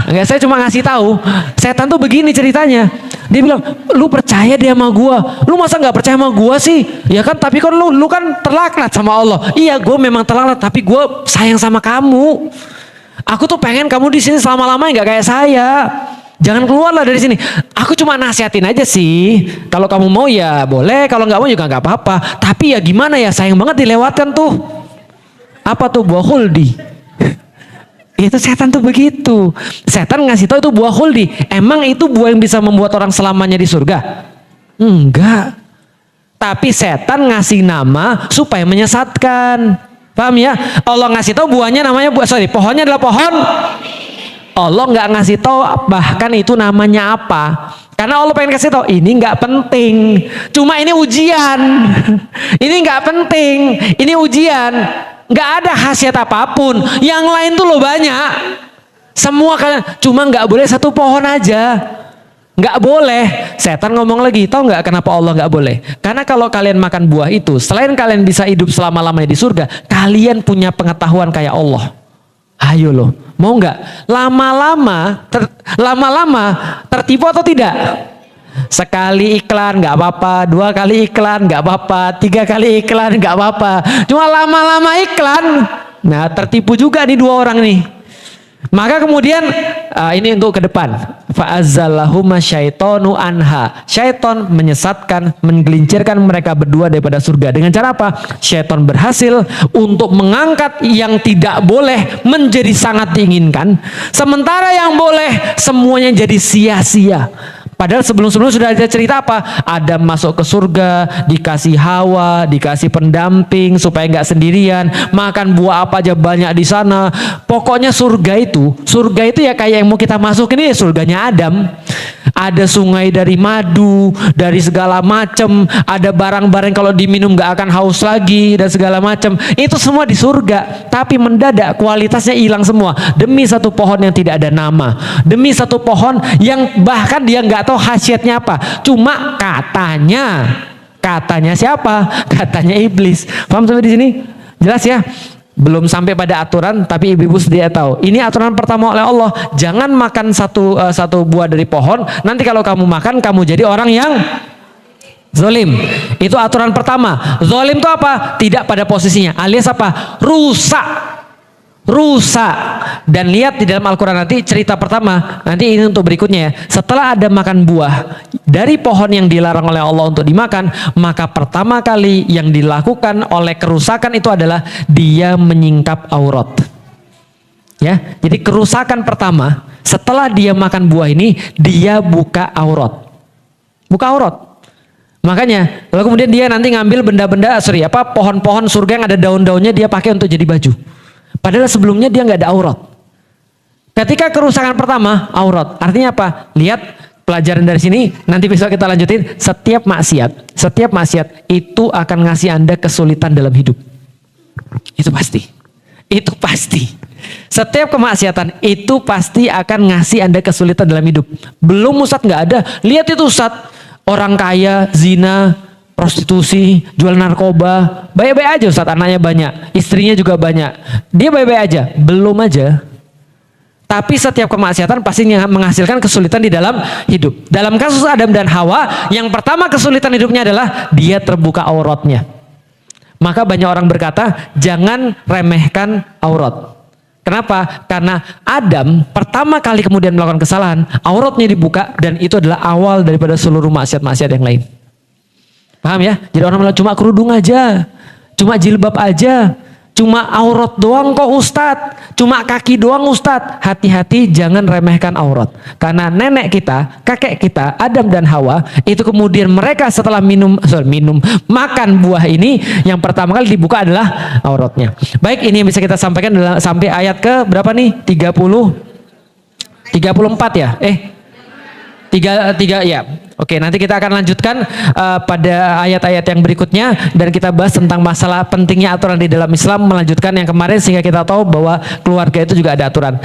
Enggak, saya cuma ngasih tahu. Setan tuh begini ceritanya. Dia bilang, lu percaya dia sama gua? Lu masa nggak percaya sama gua sih? Ya kan, tapi kan lu kan terlaknat sama Allah. Iya, gua memang terlaknat, tapi gua sayang sama kamu. Aku tuh pengen kamu di sini selama-lamanya nggak kayak saya. Jangan keluarlah dari sini. Aku cuma nasihatin aja sih. Kalau kamu mau ya boleh, kalau nggak mau juga nggak apa-apa. Tapi ya gimana ya, sayang banget dilewatkan tuh. Apa tuh buah khuldi? Itu setan tuh begitu. Setan ngasih tahu itu buah khuldi. Emang itu buah yang bisa membuat orang selamanya di surga? Enggak. Tapi setan ngasih nama supaya menyesatkan. Paham ya? Allah ngasih tahu buahnya namanya pohonnya adalah pohon. Allah nggak ngasih tahu bahkan itu namanya apa. Karena Allah pengen kasih tahu ini nggak penting. Cuma ini ujian. Ini nggak penting. Ini ujian. Nggak ada khasiat apapun. Yang lain tuh lo banyak. Semua kalian, cuma nggak boleh satu pohon aja. Nggak boleh. Setan ngomong lagi, tahu nggak kenapa Allah nggak boleh? Karena kalau kalian makan buah itu, selain kalian bisa hidup selama-lamanya di surga, kalian punya pengetahuan kayak Allah. Ayo loh, mau nggak? Lama-lama tertipu atau tidak? Sekali iklan nggak apa-apa, 2 kali iklan nggak apa-apa, 3 kali iklan nggak apa-apa. Cuma lama-lama iklan, nah tertipu juga nih 2 orang nih. Maka kemudian ini untuk ke depan. Fa'azzallahuma syaitonu anha. Syaiton menyesatkan, menggelincirkan mereka berdua daripada surga. Dengan cara apa? Syaiton berhasil untuk mengangkat yang tidak boleh menjadi sangat diinginkan. Sementara yang boleh semuanya jadi sia-sia. Padahal sebelum-sebelum sudah ada cerita apa? Adam masuk ke surga, dikasih Hawa, dikasih pendamping supaya nggak sendirian, makan buah apa aja banyak di sana. Pokoknya surga itu ya kayak yang mau kita masuk ini surganya Adam. Ada sungai dari madu, dari segala macam, ada barang-barang kalau diminum nggak akan haus lagi dan segala macam. Itu semua di surga, tapi mendadak kualitasnya hilang semua demi satu pohon yang tidak ada nama, demi satu pohon yang bahkan dia nggak tahu khasiatnya apa. Cuma katanya siapa? Katanya iblis. Paham sampai di sini? Jelas ya? Belum sampai pada aturan, tapi ibu-ibu sedia tahu. Ini aturan pertama oleh Allah. Jangan makan satu buah dari pohon. Nanti kalau kamu makan, kamu jadi orang yang zalim. Itu aturan pertama. Zalim itu apa? Tidak pada posisinya. Alias apa? Rusak. Dan lihat di dalam Al-Quran nanti cerita pertama. Nanti ini untuk berikutnya ya. Setelah ada makan buah dari pohon yang dilarang oleh Allah untuk dimakan, maka pertama kali yang dilakukan oleh kerusakan itu adalah dia menyingkap aurat. Ya, jadi kerusakan pertama setelah dia makan buah ini, dia buka aurat. Makanya lalu kemudian dia nanti ngambil pohon-pohon surga yang ada daun-daunnya dia pakai untuk jadi baju. Padahal sebelumnya dia nggak ada aurat. Ketika kerusakan pertama aurat, artinya apa? Lihat pelajaran dari sini. Nanti besok kita lanjutin. Setiap maksiat itu akan ngasih Anda kesulitan dalam hidup. Itu pasti. Setiap kemaksiatan itu pasti akan ngasih Anda kesulitan dalam hidup. Belum Ustadz nggak ada. Lihat itu Ustadz, orang kaya zina, prostitusi, jual narkoba, baik-baik aja Ustadz, anaknya banyak, istrinya juga banyak, dia baik-baik aja, belum aja. Tapi setiap kemaksiatan pastinya menghasilkan kesulitan di dalam hidup. Dalam kasus Adam dan Hawa, yang pertama kesulitan hidupnya adalah dia terbuka auratnya. Maka banyak orang berkata, jangan remehkan aurat. Kenapa? Karena Adam pertama kali kemudian melakukan kesalahan, auratnya dibuka, dan itu adalah awal daripada seluruh maksiat-maksiat yang lain. Paham ya? Jadi orang bilang cuma kerudung aja, cuma jilbab aja, cuma aurat doang kok Ustadz, cuma kaki doang Ustadz. Hati-hati jangan remehkan aurat. Karena nenek kita, kakek kita, Adam dan Hawa, itu kemudian mereka setelah makan buah ini, yang pertama kali dibuka adalah auratnya. Baik, ini yang bisa kita sampaikan sampai ayat ke berapa nih? 30 34 ya? Tiga ya. Oke, nanti kita akan lanjutkan pada ayat-ayat yang berikutnya dan kita bahas tentang masalah pentingnya aturan di dalam Islam, melanjutkan yang kemarin sehingga kita tahu bahwa keluarga itu juga ada aturan.